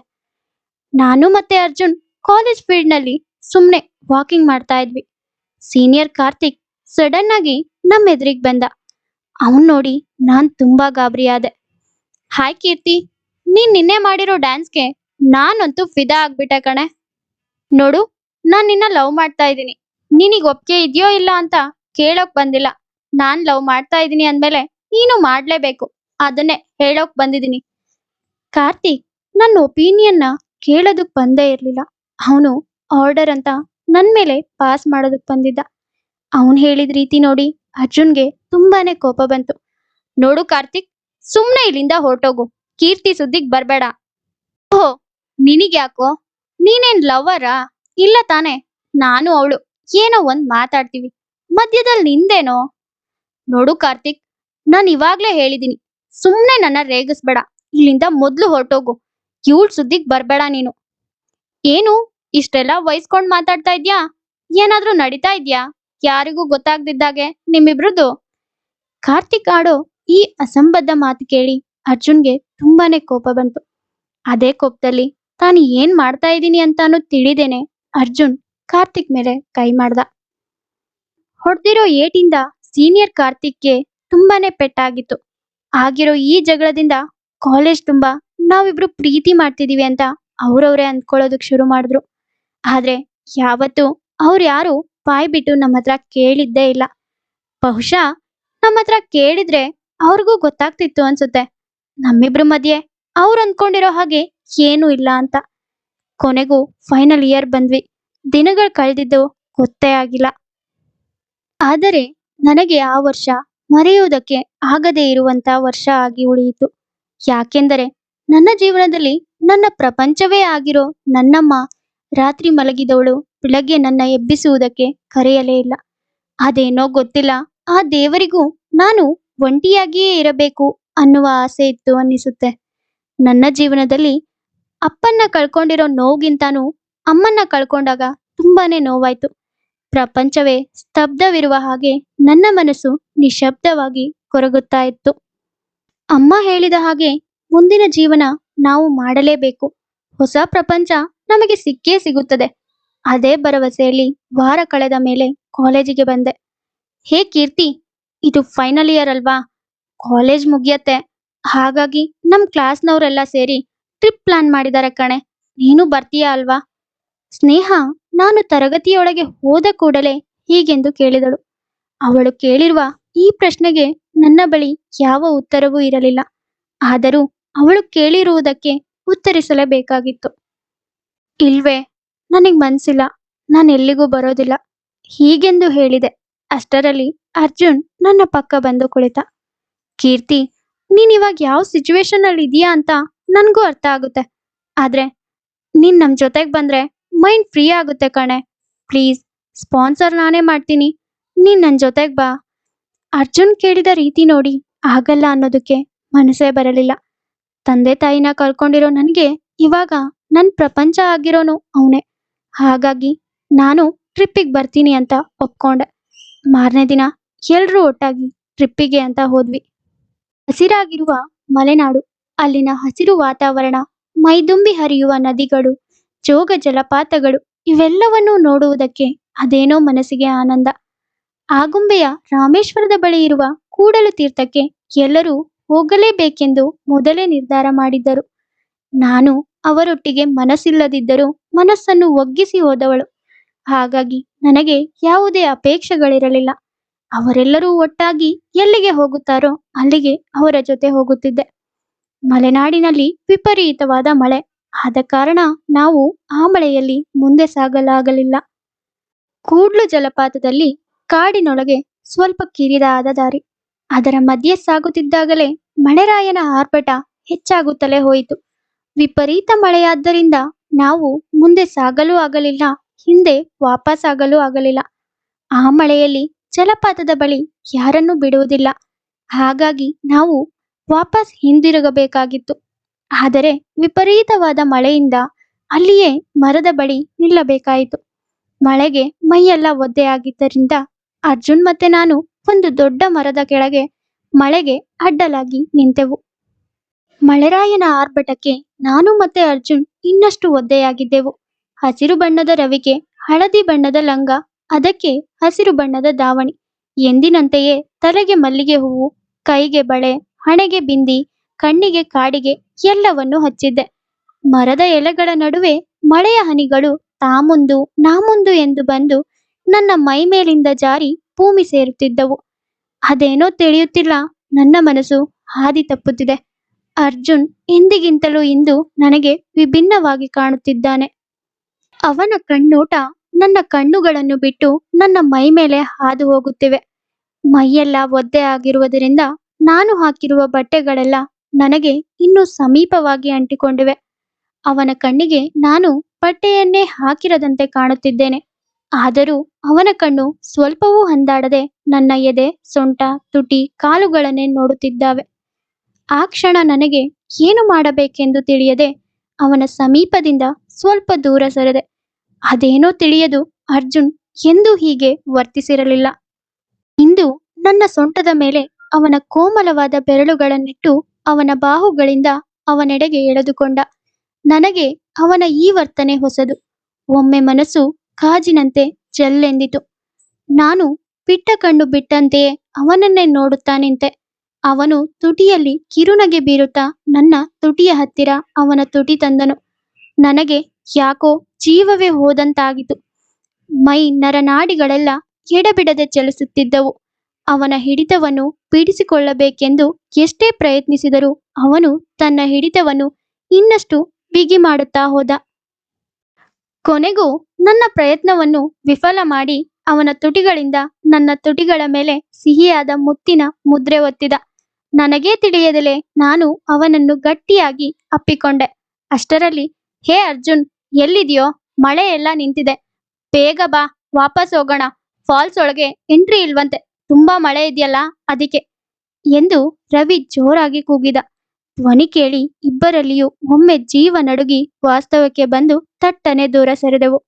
ನಾನು ಮತ್ತೆ ಅರ್ಜುನ್ ಕಾಲೇಜ್ ಫೀಲ್ಡ್ನಲ್ಲಿ ಸುಮ್ಮನೆ ವಾಕಿಂಗ್ ಮಾಡ್ತಾ ಇದ್ವಿ. ಸೀನಿಯರ್ ಕಾರ್ತಿಕ್ ಸಡನ್ ಆಗಿ ನಮ್ಮ ಎದುರಿಗೆ ಬಂದ. ಅವನ್ ನೋಡಿ ನಾನ್ ತುಂಬಾ ಗಾಬರಿಯಾದೆ. ಹಾಯ್ ಕೀರ್ತಿ, ನೀನ್ ನಿನ್ನೆ ಮಾಡಿರೋ ಡ್ಯಾನ್ಸ್ಗೆ ನಾನಂತೂ ಫಿದಾ ಆಗ್ಬಿಟ್ಟೆ ಕಣೆ. ನೋಡು, ನಾನ್ ನಿನ್ನ ಲವ್ ಮಾಡ್ತಾ ಇದ್ದೀನಿ. ನಿನಗ್ ಒಪ್ಗೆ ಇದೆಯೋ ಇಲ್ಲ ಅಂತ ಕೇಳೋಕ್ ಬಂದಿಲ್ಲ. ನಾನ್ ಲವ್ ಮಾಡ್ತಾ ಇದ್ದೀನಿ ಅಂದ್ಮೇಲೆ ನೀನು ಮಾಡ್ಲೇಬೇಕು. ಅದನ್ನೇ ಹೇಳೋಕ್ ಬಂದಿದ್ದೀನಿ. ಕಾರ್ತಿಕ್ ನನ್ನ ಒಪಿನಿಯನ್ನ ಕೇಳೋದಕ್ ಬಂದೇ ಇರ್ಲಿಲ್ಲ. ಅವನು ಆರ್ಡರ್ ಅಂತ ನನ್ ಮೇಲೆ ಪಾಸ್ ಮಾಡೋದಕ್ ಬಂದಿದ್ದ. ಅವನ್ ಹೇಳಿದ ರೀತಿ ನೋಡಿ ಅರ್ಜುನ್ಗೆ ತುಂಬಾನೇ ಕೋಪ ಬಂತು. ನೋಡು ಕಾರ್ತಿಕ್, ಸುಮ್ನೆ ಇಲ್ಲಿಂದ ಹೊರಟೋಗು. ಕೀರ್ತಿ ಸುದ್ದಿಗ್ ಬರ್ಬೇಡ. ಓಹೋ, ನಿನಗ್ಯಾಕೋ? ನೀನೇನ್ ಲವ್ವರಾ? ಇಲ್ಲ ತಾನೆ? ನಾನು ಅವಳು ಏನೋ ಒಂದ್ ಮಾತಾಡ್ತೀವಿ, ಮಧ್ಯದಲ್ಲಿ ನಿಂದೇನೋ? ನೋಡು ಕಾರ್ತಿಕ್, ನಾನ್ ಇವಾಗ್ಲೇ ಹೇಳಿದೀನಿ, ಸುಮ್ನೆ ನನ್ನ ರೇಗಿಸ್ಬೇಡ. ಇಲ್ಲಿಂದ ಮೊದ್ಲು ಹೊರಟೋಗು. ಇವಳ್ ಸುದ್ದಿಗ್ ಬರ್ಬೇಡ ನೀನು. ಏನು ಇಷ್ಟೆಲ್ಲ ವಹಿಸ್ಕೊಂಡ್ ಮಾತಾಡ್ತಾ ಇದ್ಯಾ? ಏನಾದ್ರೂ ನಡೀತಾ ಇದ್ಯಾ? ಯಾರಿಗೂ ಗೊತ್ತಾಗ್ದಿದ್ದಾಗೆ ನಿಮ್ಮಿಬ್ರದ್ದು? ಕಾರ್ತಿಕ್ ಆಡೋ ಈ ಅಸಂಬದ್ಧ ಮಾತು ಕೇಳಿ ಅರ್ಜುನ್ಗೆ ತುಂಬಾನೇ ಕೋಪ ಬಂತು. ಅದೇ ಕೋಪದಲ್ಲಿ ತಾನು ಏನ್ ಮಾಡ್ತಾ ಇದ್ದೀನಿ ಅಂತಾನು ತಿಳಿದೇನೆ ಅರ್ಜುನ್ ಕಾರ್ತಿಕ್ ಮೇಲೆ ಕೈ ಮಾಡ್ದ. ಹೊಡ್ದಿರೋ ಏಟಿಂದ ಸೀನಿಯರ್ ಕಾರ್ತಿಕ್ಗೆ ತುಂಬಾನೇ ಪೆಟ್ಟಾಗಿತ್ತು. ಆಗಿರೋ ಈ ಜಗಳದಿಂದ ಕಾಲೇಜ್ ತುಂಬಾ ನಾವಿಬ್ರು ಪ್ರೀತಿ ಮಾಡ್ತಿದೀವಿ ಅಂತ ಅವ್ರವ್ರೇ ಅಂದ್ಕೊಳ್ಳೋದಕ್ ಶುರು ಮಾಡಿದ್ರು. ಆದ್ರೆ ಯಾವತ್ತೂ ಅವ್ರು ಯಾರು ಬಾಯ್ ಬಿಟ್ಟು ನಮ್ಮ ಹತ್ರ ಕೇಳಿದ್ದೇ ಇಲ್ಲ. ಬಹುಶಃ ನಮ್ಮ ಹತ್ರ ಕೇಳಿದ್ರೆ ಅವ್ರಿಗೂ ಗೊತ್ತಾಗ್ತಿತ್ತು ಅನ್ಸುತ್ತೆ, ನಮ್ಮಿಬ್ರ ಮಧ್ಯೆ ಅವ್ರು ಅಂದ್ಕೊಂಡಿರೋ ಹಾಗೆ ಏನೂ ಇಲ್ಲ ಅಂತ. ಕೊನೆಗೂ ಫೈನಲ್ ಇಯರ್ ಬಂದ್ವಿ. ದಿನಗಳು ಕಳೆದಿದ್ದು ಗೊತ್ತೇ ಆಗಿಲ್ಲ. ಆದರೆ ನನಗೆ ಆ ವರ್ಷ ಮರೆಯುವುದಕ್ಕೆ ಆಗದೇ ಇರುವಂತ ವರ್ಷ ಆಗಿ ಉಳಿಯಿತು. ಯಾಕೆಂದರೆ ನನ್ನ ಜೀವನದಲ್ಲಿ ನನ್ನ ಪ್ರಪಂಚವೇ ಆಗಿರೋ ನನ್ನಮ್ಮ ರಾತ್ರಿ ಮಲಗಿದವಳು ಬೆಳಗ್ಗೆ ನನ್ನ ಎಬ್ಬಿಸುವುದಕ್ಕೆ ಕರೆಯಲೇ ಇಲ್ಲ. ಅದೇನೋ ಗೊತ್ತಿಲ್ಲ, ಆ ದೇವರಿಗೂ ನಾನು ಒಂಟಿಯಾಗಿಯೇ ಇರಬೇಕು ಅನ್ನುವ ಆಸೆ ಇತ್ತು ಅನ್ನಿಸುತ್ತೆ. ನನ್ನ ಜೀವನದಲ್ಲಿ ಅಪ್ಪನ್ನ ಕಳ್ಕೊಂಡಿರೋ ನೋವುಗಿಂತಾನೂ ಅಮ್ಮನ್ನ ಕಳ್ಕೊಂಡಾಗ ತುಂಬಾನೇ ನೋವಾಯ್ತು. ಪ್ರಪಂಚವೇ ಸ್ತಬ್ಧವಿರುವ ಹಾಗೆ ನನ್ನ ಮನಸ್ಸು ನಿಶಬ್ದವಾಗಿ ಕೊರಗುತ್ತಾ ಇತ್ತು. ಅಮ್ಮ ಹೇಳಿದ ಹಾಗೆ ಮುಂದಿನ ಜೀವನ ನಾವು ಮಾಡಲೇಬೇಕು. ಹೊಸ ಪ್ರಪಂಚ ನಮಗೆ ಸಿಕ್ಕೇ ಸಿಗುತ್ತದೆ. ಅದೇ ಭರವಸೆಯಲ್ಲಿ ವಾರ ಕಳೆದ ಮೇಲೆ ಕಾಲೇಜಿಗೆ ಬಂದೆ. ಹೇ ಕೀರ್ತಿ, ಇದು ಫೈನಲ್ ಇಯರ್ ಅಲ್ವಾ? ಕಾಲೇಜ್ ಮುಗಿಯತ್ತೆ. ಹಾಗಾಗಿ ನಮ್ ಕ್ಲಾಸ್ನವರೆಲ್ಲ ಸೇರಿ ಟ್ರಿಪ್ ಪ್ಲಾನ್ ಮಾಡಿದ್ದಾರೆ ಕಣೆ. ನೀನು ಬರ್ತೀಯಾ ಅಲ್ವಾ? ಸ್ನೇಹ ನಾನು ತರಗತಿಯೊಳಗೆ ಹೋದ ಕೂಡಲೇ ಹೀಗೆಂದು ಕೇಳಿದಳು. ಅವಳು ಕೇಳಿರುವ ಈ ಪ್ರಶ್ನೆಗೆ ನನ್ನ ಬಳಿ ಯಾವ ಉತ್ತರವೂ ಇರಲಿಲ್ಲ. ಆದರೂ ಅವಳು ಕೇಳಿರುವುದಕ್ಕೆ ಉತ್ತರಿಸಲೇಬೇಕಾಗಿತ್ತು. ಇಲ್ವೇ, ನನಗ್ ಮನ್ಸಿಲ್ಲ, ನಾನು ಎಲ್ಲಿಗೂ ಬರೋದಿಲ್ಲ, ಹೀಗೆಂದು ಹೇಳಿದೆ. ಅಷ್ಟರಲ್ಲಿ ಅರ್ಜುನ್ ನನ್ನ ಪಕ್ಕ ಬಂದು ಕುಳಿತ. ಕೀರ್ತಿ, ನೀನ್ ಇವಾಗ ಯಾವ ಸಿಚುವೇಶನ್ ಅಲ್ಲಿ ಇದೀಯಾ ಅಂತ ನನ್ಗೂ ಅರ್ಥ ಆಗುತ್ತೆ. ಆದ್ರೆ ನೀನ್ ನಮ್ ಜೊತೆಗ್ ಬಂದ್ರೆ ಮೈಂಡ್ ಫ್ರೀ ಆಗುತ್ತೆ ಕಣೆ. ಪ್ಲೀಸ್, ಸ್ಪಾನ್ಸರ್ ನಾನೇ ಮಾಡ್ತೀನಿ, ನೀನ್ ನನ್ ಜೊತೆಗ್ ಬಾ. ಅರ್ಜುನ್ ಕೇಳಿದ ರೀತಿ ನೋಡಿ ಆಗಲ್ಲ ಅನ್ನೋದಕ್ಕೆ ಮನಸ್ಸೇ ಬರಲಿಲ್ಲ. ತಂದೆ ತಾಯಿನ ಕಳ್ಕೊಂಡಿರೋ ನನ್ಗೆ ಇವಾಗ ನನ್ ಪ್ರಪಂಚ ಆಗಿರೋನು ಅವನೇ. ಹಾಗಾಗಿ ನಾನು ಟ್ರಿಪ್ಪಿಗೆ ಬರ್ತೀನಿ ಅಂತ ಒಪ್ಕೊಂಡೆ. ಮಾರನೇ ದಿನ ಎಲ್ರೂ ಒಟ್ಟಾಗಿ ಟ್ರಿಪ್ಪಿಗೆ ಅಂತ ಹೋದ್ವಿ. ಹಸಿರಾಗಿರುವ ಮಲೆನಾಡು, ಅಲ್ಲಿನ ಹಸಿರು ವಾತಾವರಣ, ಮೈದುಂಬಿ ಹರಿಯುವ ನದಿಗಳು, ಜೋಗ ಜಲಪಾತಗಳು, ಇವೆಲ್ಲವನ್ನೂ ನೋಡುವುದಕ್ಕೆ ಅದೇನೋ ಮನಸ್ಸಿಗೆ ಆನಂದ. ಆಗುಂಬೆಯ ರಾಮೇಶ್ವರದ ಬಳಿ ಇರುವ ಕೂಡಲು ತೀರ್ಥಕ್ಕೆ ಎಲ್ಲರೂ ಹೋಗಲೇಬೇಕೆಂದು ಮೊದಲೇ ನಿರ್ಧಾರ ಮಾಡಿದ್ದರು. ನಾನು ಅವರೊಟ್ಟಿಗೆ ಮನಸ್ಸಿಲ್ಲದಿದ್ದರೂ ಮನಸ್ಸನ್ನು ಒಗ್ಗಿಸಿ ಹೋದವಳು. ಹಾಗಾಗಿ ನನಗೆ ಯಾವುದೇ ಅಪೇಕ್ಷೆಗಳಿರಲಿಲ್ಲ. ಅವರೆಲ್ಲರೂ ಒಟ್ಟಾಗಿ ಎಲ್ಲಿಗೆ ಹೋಗುತ್ತಾರೋ ಅಲ್ಲಿಗೆ ಅವರ ಜೊತೆ ಹೋಗುತ್ತಿದ್ದೆ. ಮಲೆನಾಡಿನಲ್ಲಿ ವಿಪರೀತವಾದ ಮಳೆ ಆದ ಕಾರಣ ನಾವು ಆ ಮಳೆಯಲ್ಲಿ ಮುಂದೆ ಸಾಗಲಾಗಲಿಲ್ಲ. ಕೂಡ್ಲು ಜಲಪಾತದಲ್ಲಿ ಕಾಡಿನೊಳಗೆ ಸ್ವಲ್ಪ ಕಿರಿದಾದ ದಾರಿ. ಅದರ ಮಧ್ಯೆ ಸಾಗುತ್ತಿದ್ದಾಗಲೇ ಮಳೆರಾಯನ ಆರ್ಭಟ ಹೆಚ್ಚಾಗುತ್ತಲೇ ಹೋಯಿತು. ವಿಪರೀತ ಮಳೆಯಾದ್ದರಿಂದ ನಾವು ಮುಂದೆ ಸಾಗಲೂ ಆಗಲಿಲ್ಲ, ಹಿಂದೆ ವಾಪಸ್ಸಾಗಲೂ ಆಗಲಿಲ್ಲ. ಆ ಮಳೆಯಲ್ಲಿ ಜಲಪಾತದ ಬಳಿ ಯಾರನ್ನೂ ಬಿಡುವುದಿಲ್ಲ. ಹಾಗಾಗಿ ನಾವು ವಾಪಸ್ ಹಿಂದಿರುಗಬೇಕಾಗಿತ್ತು. ಆದರೆ ವಿಪರೀತವಾದ ಮಳೆಯಿಂದ ಅಲ್ಲಿಯೇ ಮರದ ಬಳಿ ನಿಲ್ಲಬೇಕಾಯಿತು. ಮಳೆಗೆ ಮೈಯೆಲ್ಲ ಒದ್ದೆಯಾಗಿದ್ದರಿಂದ ಅರ್ಜುನ್ ಮತ್ತೆ ನಾನು ಒಂದು ದೊಡ್ಡ ಮರದ ಕೆಳಗೆ ಮಳೆಗೆ ಅಡ್ಡಲಾಗಿ ನಿಂತೆವು. ಮಳೆರಾಯನ ಆರ್ಭಟಕ್ಕೆ ನಾನು ಮತ್ತೆ ಅರ್ಜುನ್ ಇನ್ನಷ್ಟು ಒದ್ದೆಯಾಗಿದ್ದೆವು. ಹಸಿರು ಬಣ್ಣದ ರವಿಕೆ, ಹಳದಿ ಬಣ್ಣದ ಲಂಗ, ಅದಕ್ಕೆ ಹಸಿರು ಬಣ್ಣದ ದಾವಣಿ, ಎಂದಿನಂತೆಯೇ ತಲೆಗೆ ಮಲ್ಲಿಗೆ ಹೂವು, ಕೈಗೆ ಬಳೆ, ಹಣೆಗೆ ಬಿಂದಿ, ಕಣ್ಣಿಗೆ ಕಾಡಿಗೆ ಎಲ್ಲವನ್ನೂ ಹಚ್ಚಿದ್ದೆ. ಮರದ ಎಲೆಗಳ ನಡುವೆ ಮಳೆಯ ಹನಿಗಳು ತಾಮುಂದು ನಾಮುಂದು ಎಂದು ಬಂದು ನನ್ನ ಮೈ ಮೇಲಿಂದ ಜಾರಿ ಭೂಮಿ ಸೇರುತ್ತಿದ್ದವು. ಅದೇನೋ ತಿಳಿಯುತ್ತಿಲ್ಲ, ನನ್ನ ಮನಸ್ಸು ಹಾದಿ ತಪ್ಪುತ್ತಿದೆ. ಅರ್ಜುನ್ ಎಂದಿಗಿಂತಲೂ ಇಂದು ನನಗೆ ವಿಭಿನ್ನವಾಗಿ ಕಾಣುತ್ತಿದ್ದಾನೆ. ಅವನ ಕಣ್ಣೋಟ ನನ್ನ ಕಣ್ಣುಗಳನ್ನು ಬಿಟ್ಟು ನನ್ನ ಮೈ ಮೇಲೆ ಹಾದು ಹೋಗುತ್ತಿವೆ. ಮೈಯೆಲ್ಲ ಒದ್ದೆ ಆಗಿರುವುದರಿಂದ ನಾನು ಹಾಕಿರುವ ಬಟ್ಟೆಗಳೆಲ್ಲ ನನಗೆ ಇನ್ನೂ ಸಮೀಪವಾಗಿ ಅಂಟಿಕೊಂಡಿವೆ. ಅವನ ಕಣ್ಣಿಗೆ ನಾನು ಬಟ್ಟೆಯನ್ನೇ ಹಾಕಿರದಂತೆ ಕಾಣುತ್ತಿದ್ದೇನೆ. ಆದರೂ ಅವನ ಕಣ್ಣು ಸ್ವಲ್ಪವೂ ಹಂದಾಡದೆ ನನ್ನ ಎದೆ, ಸೊಂಟ, ತುಟಿ, ಕಾಲುಗಳನ್ನೇ ನೋಡುತ್ತಿದ್ದಾವೆ. ಆ ಕ್ಷಣ ನನಗೆ ಏನು ಮಾಡಬೇಕೆಂದು ತಿಳಿಯದೆ ಅವನ ಸಮೀಪದಿಂದ ಸ್ವಲ್ಪ ದೂರ ಸರಿದೆ. ಅದೇನೋ ತಿಳಿಯದು, ಅರ್ಜುನ್ ಎಂದೂ ಹೀಗೆ ವರ್ತಿಸಿರಲಿಲ್ಲ. ಇಂದು ನನ್ನ ಸೊಂಟದ ಮೇಲೆ ಅವನ ಕೋಮಲವಾದ ಬೆರಳುಗಳನ್ನಿಟ್ಟು ಅವನ ಬಾಹುಗಳಿಂದ ಅವನೆಡೆಗೆ ಎಳೆದುಕೊಂಡ. ನನಗೆ ಅವನ ಈ ವರ್ತನೆ ಹೊಸದು. ಒಮ್ಮೆ ಮನಸ್ಸು ಕಾಜಿನಂತೆ ಜಲ್ಲೆಂದಿತು. ನಾನು ಬಿಟ್ಟ ಕಣ್ಣು ಬಿಟ್ಟಂತೆಯೇ ಅವನನ್ನೇ ನೋಡುತ್ತಾ ನಿಂತೆ. ಅವನು ತುಟಿಯಲ್ಲಿ ಕಿರುನಗೆ ಬೀರುತ್ತಾ ನನ್ನ ತುಟಿಯ ಹತ್ತಿರ ಅವನ ತುಟಿ ತಂದನು. ನನಗೆ ಯಾಕೋ ಜೀವವೇ ಹೋದಂತಾಗಿತು. ಮೈ ನರನಾಡಿಗಳೆಲ್ಲ ಎಡಬಿಡದೆ ಚಲಿಸುತ್ತಿದ್ದವು. ಅವನ ಹಿಡಿತವನ್ನು ಬಿಡಿಸಿಕೊಳ್ಳಬೇಕೆಂದು ಎಷ್ಟೇ ಪ್ರಯತ್ನಿಸಿದರೂ ಅವನು ತನ್ನ ಹಿಡಿತವನ್ನು ಇನ್ನಷ್ಟು ಬಿಗಿ ಮಾಡುತ್ತಾ ಹೋದ. ಕೊನೆಗೂ ನನ್ನ ಪ್ರಯತ್ನವನ್ನು ವಿಫಲ ಮಾಡಿ ಅವನ ತುಟಿಗಳಿಂದ ನನ್ನ ತುಟಿಗಳ ಮೇಲೆ ಸಿಹಿಯಾದ ಮುತ್ತಿನ ಮುದ್ರೆ ಒತ್ತಿದ. ನನಗೇ ತಿಳಿಯದಲೇ ನಾನು ಅವನನ್ನು ಗಟ್ಟಿಯಾಗಿ ಅಪ್ಪಿಕೊಂಡೆ. ಅಷ್ಟರಲ್ಲಿ, ಹೇ ಅರ್ಜುನ್, ಎಲ್ಲಿದೆಯೋ? ಮಳೆ ಎಲ್ಲ ನಿಂತಿದೆ, ಬೇಗ ಬಾ, ವಾಪಸ್ ಹೋಗೋಣ. ಫಾಲ್ಸ್ ಒಳಗೆ ಎಂಟ್ರಿ ಇಲ್ವಂತೆ, ತುಂಬಾ ಮಳೆ ಇದೆಯಲ್ಲ ಅದಕ್ಕೆ ಎಂದು ರವಿ ಜೋರಾಗಿ ಕೂಗಿದ. ಧ್ವನಿ ಕೇಳಿ ಇಬ್ಬರಲ್ಲಿಯೂ ಒಮ್ಮೆ ಜೀವ ನಡುಗಿ ವಾಸ್ತವಕ್ಕೆ ಬಂದು ತಟ್ಟನೆ ದೂರ ಸರಿದೆವು.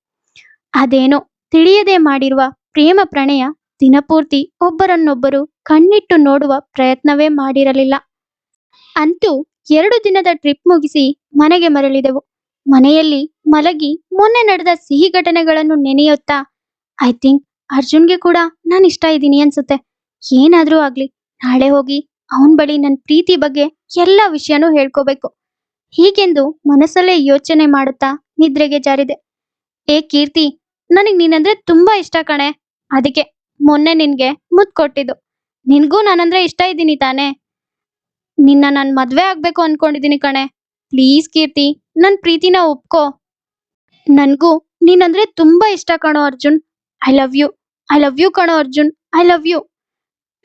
ಅದೇನೋ ತಿಳಿಯದೆ ಮಾಡಿರುವ ಪ್ರೇಮ ಪ್ರಣಯ ದಿನಪೂರ್ತಿ ಒಬ್ಬರನ್ನೊಬ್ಬರು ಕಣ್ಣಿಟ್ಟು ನೋಡುವ ಪ್ರಯತ್ನವೇ ಮಾಡಿರಲಿಲ್ಲ. ಅಂತೂ 2 ದಿನದ ಟ್ರಿಪ್ ಮುಗಿಸಿ ಮನೆಗೆ ಮರಳಿದೆವು. ಮನೆಯಲ್ಲಿ ಮಲಗಿ ಮೊನ್ನೆ ನಡೆದ ಸಿಹಿ ಘಟನೆಗಳನ್ನು ನೆನೆಯುತ್ತಾ, ಐ ಥಿಂಕ್ ಅರ್ಜುನ್ಗೆ ಕೂಡ ನಾನು ಇಷ್ಟ ಇದ್ದೀನಿ ಅನ್ಸುತ್ತೆ. ಏನಾದ್ರೂ ಆಗ್ಲಿ, ನಾಳೆ ಹೋಗಿ ಅವನ ಬಳಿ ನನ್ನ ಪ್ರೀತಿ ಬಗ್ಗೆ ಎಲ್ಲ ವಿಷಯನೂ ಹೇಳ್ಕೋಬೇಕು. ಹೀಗೆಂದು ಮನಸ್ಸಲ್ಲೇ ಯೋಚನೆ ಮಾಡುತ್ತಾ ನಿದ್ರೆಗೆ ಜಾರಿದೆ. ಏ ಕೀರ್ತಿ, ನನಗ್ ನೀನಂದ್ರೆ ತುಂಬಾ ಇಷ್ಟ ಕಣೆ. ಅದಕ್ಕೆ ಮೊನ್ನೆ ನಿನ್ಗೆ ಮುತ್ತು ಕೊಟ್ಟಿದ್ದು. ನಿನ್ಗೂ ನಾನಂದ್ರೆ ಇಷ್ಟ ಇದ್ದೀನಿ ತಾನೇ? ನಿನ್ನ ನಾನು ಮದ್ವೆ ಆಗ್ಬೇಕು ಅನ್ಕೊಂಡಿದ್ದೀನಿ ಕಣೆ. ಪ್ಲೀಸ್ ಕೀರ್ತಿ, ನನ್ನ ಪ್ರೀತಿನ ಒಪ್ಕೋ. ನನ್ಗೂ ನೀನಂದ್ರೆ ತುಂಬಾ ಇಷ್ಟ ಕಣೋ Arjun. I love you, I love you ಕಣೋ ಅರ್ಜುನ್, ಐ ಲವ್ ಯು.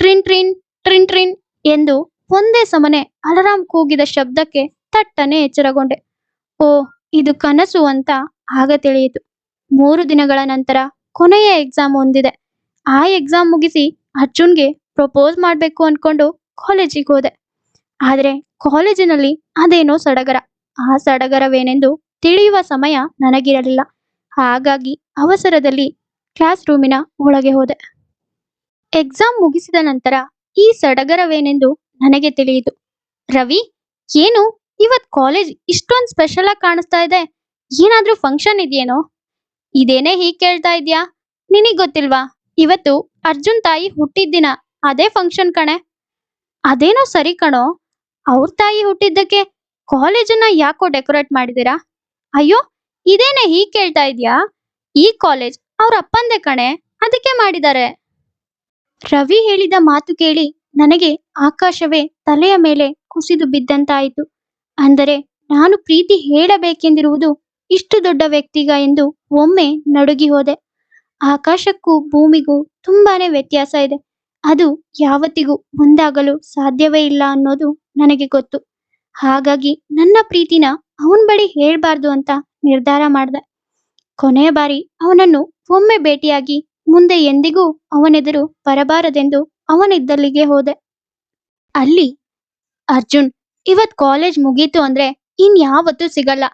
ಟ್ರಿನ್ ಟ್ರಿನ್ ಟ್ರಿನ್ ಟ್ರಿನ್ ಎಂದು ಒಂದೇ ಸಮನೆ ಅಲಾರಾಂ ಕೂಗಿದ ಶಬ್ದಕ್ಕೆ ತಟ್ಟನೆ ಎಚ್ಚರಗೊಂಡೆ. ಓ, ಇದು ಕನಸು ಅಂತ ಆಗ ತಿಳಿಯಿತು. 3 ದಿನಗಳ ನಂತರ ಕೊನೆಯ ಎಕ್ಸಾಮ್ ಹೊಂದಿದೆ. ಆ ಎಕ್ಸಾಮ್ ಮುಗಿಸಿ ಅರ್ಜುನ್ಗೆ ಪ್ರಪೋಸ್ ಮಾಡಬೇಕು ಅನ್ಕೊಂಡು ಕಾಲೇಜಿಗೆ ಹೋದೆ. ಆದರೆ ಕಾಲೇಜಿನಲ್ಲಿ ಅದೇನೋ ಸಡಗರ. ಆ ಸಡಗರವೇನೆಂದು ತಿಳಿಯುವ ಸಮಯ ನನಗಿರಲಿಲ್ಲ. ಹಾಗಾಗಿ ಅವಸರದಲ್ಲಿ ಕ್ಲಾಸ್ ರೂಮಿನ ಒಳಗೆ ಹೋದೆ. ಎಕ್ಸಾಮ್ ಮುಗಿಸಿದ ನಂತರ ಈ ಸಡಗರವೇನೆಂದು ನನಗೆ ತಿಳಿಯಿತು. ರವಿ, ಏನು ಇವತ್ ಕಾಲೇಜ್ ಇಷ್ಟೊಂದು ಸ್ಪೆಷಲ್ ಆಗಿ ಕಾಣಿಸ್ತಾ ಇದೆ? ಏನಾದ್ರೂ ಫಂಕ್ಷನ್ ಇದೆಯೇನೋ? ಇದೇನೇ ಹೀಗೆ ಕೇಳ್ತಾ ಇದ್ಯಾ? ನಿನಗ್ ಗೊತ್ತಿಲ್ವಾ, ಇವತ್ತು ಅರ್ಜುನ್ ತಾಯಿ ಹುಟ್ಟಿದ್ದಿನ, ಅದೇ ಫಂಕ್ಷನ್ ಕಣೆ. ಅದೇನೋ ಸರಿ ಕಣೋ, ಅವ್ರ ತಾಯಿ ಹುಟ್ಟಿದ್ದಕ್ಕೆ ಕಾಲೇಜನ್ನ ಯಾಕೋ ಡೆಕೋರೇಟ್ ಮಾಡಿದೀರಾ? ಅಯ್ಯೋ, ಇದೇನೇ ಹೀಗೆ ಕೇಳ್ತಾ ಇದ್ಯಾ? ಈ ಕಾಲೇಜ್ ಅವ್ರ ಅಪ್ಪಂದೆ ಕಣೆ, ಅದಕ್ಕೆ ಮಾಡಿದ್ದಾರೆ. ರವಿ ಹೇಳಿದ ಮಾತು ಕೇಳಿ ನನಗೆ ಆಕಾಶವೇ ತಲೆಯ ಮೇಲೆ ಕುಸಿದು ಬಿದ್ದಂತಾಯಿತು. ಅಂದರೆ ನಾನು ಪ್ರೀತಿ ಹೇಳಬೇಕೆಂದಿರುವುದು ಇಷ್ಟು ದೊಡ್ಡ ವ್ಯಕ್ತಿಗ ಎಂದು ಒಮ್ಮೆ ನಡುಗಿ ಹೋದೆ. ಆಕಾಶಕ್ಕೂ ಭೂಮಿಗೂ ತುಂಬಾನೇ ವ್ಯತ್ಯಾಸ ಇದೆ. ಅದು ಯಾವತ್ತಿಗೂ ಒಂದಾಗಲು ಸಾಧ್ಯವೇ ಇಲ್ಲ ಅನ್ನೋದು ನನಗೆ ಗೊತ್ತು. ಹಾಗಾಗಿ ನನ್ನ ಪ್ರೀತಿನ ಅವನ ಬಳಿ ಹೇಳ್ಬಾರ್ದು ಅಂತ ನಿರ್ಧಾರ ಮಾಡಿದೆ. ಕೊನೆಯ ಬಾರಿ ಅವನನ್ನು ಒಮ್ಮೆ ಭೇಟಿಯಾಗಿ ಮುಂದೆ ಎಂದಿಗೂ ಅವನೆದುರು ಬರಬಾರದೆಂದು ಅವನಿದ್ದಲ್ಲಿಗೆ ಹೋದೆ. ಅಲ್ಲಿ, ಅರ್ಜುನ್, ಇವತ್ ಕಾಲೇಜ್ ಮುಗೀತು ಅಂದ್ರೆ ಇನ್ಯಾವತ್ತೂ ಸಿಗಲ್ಲ.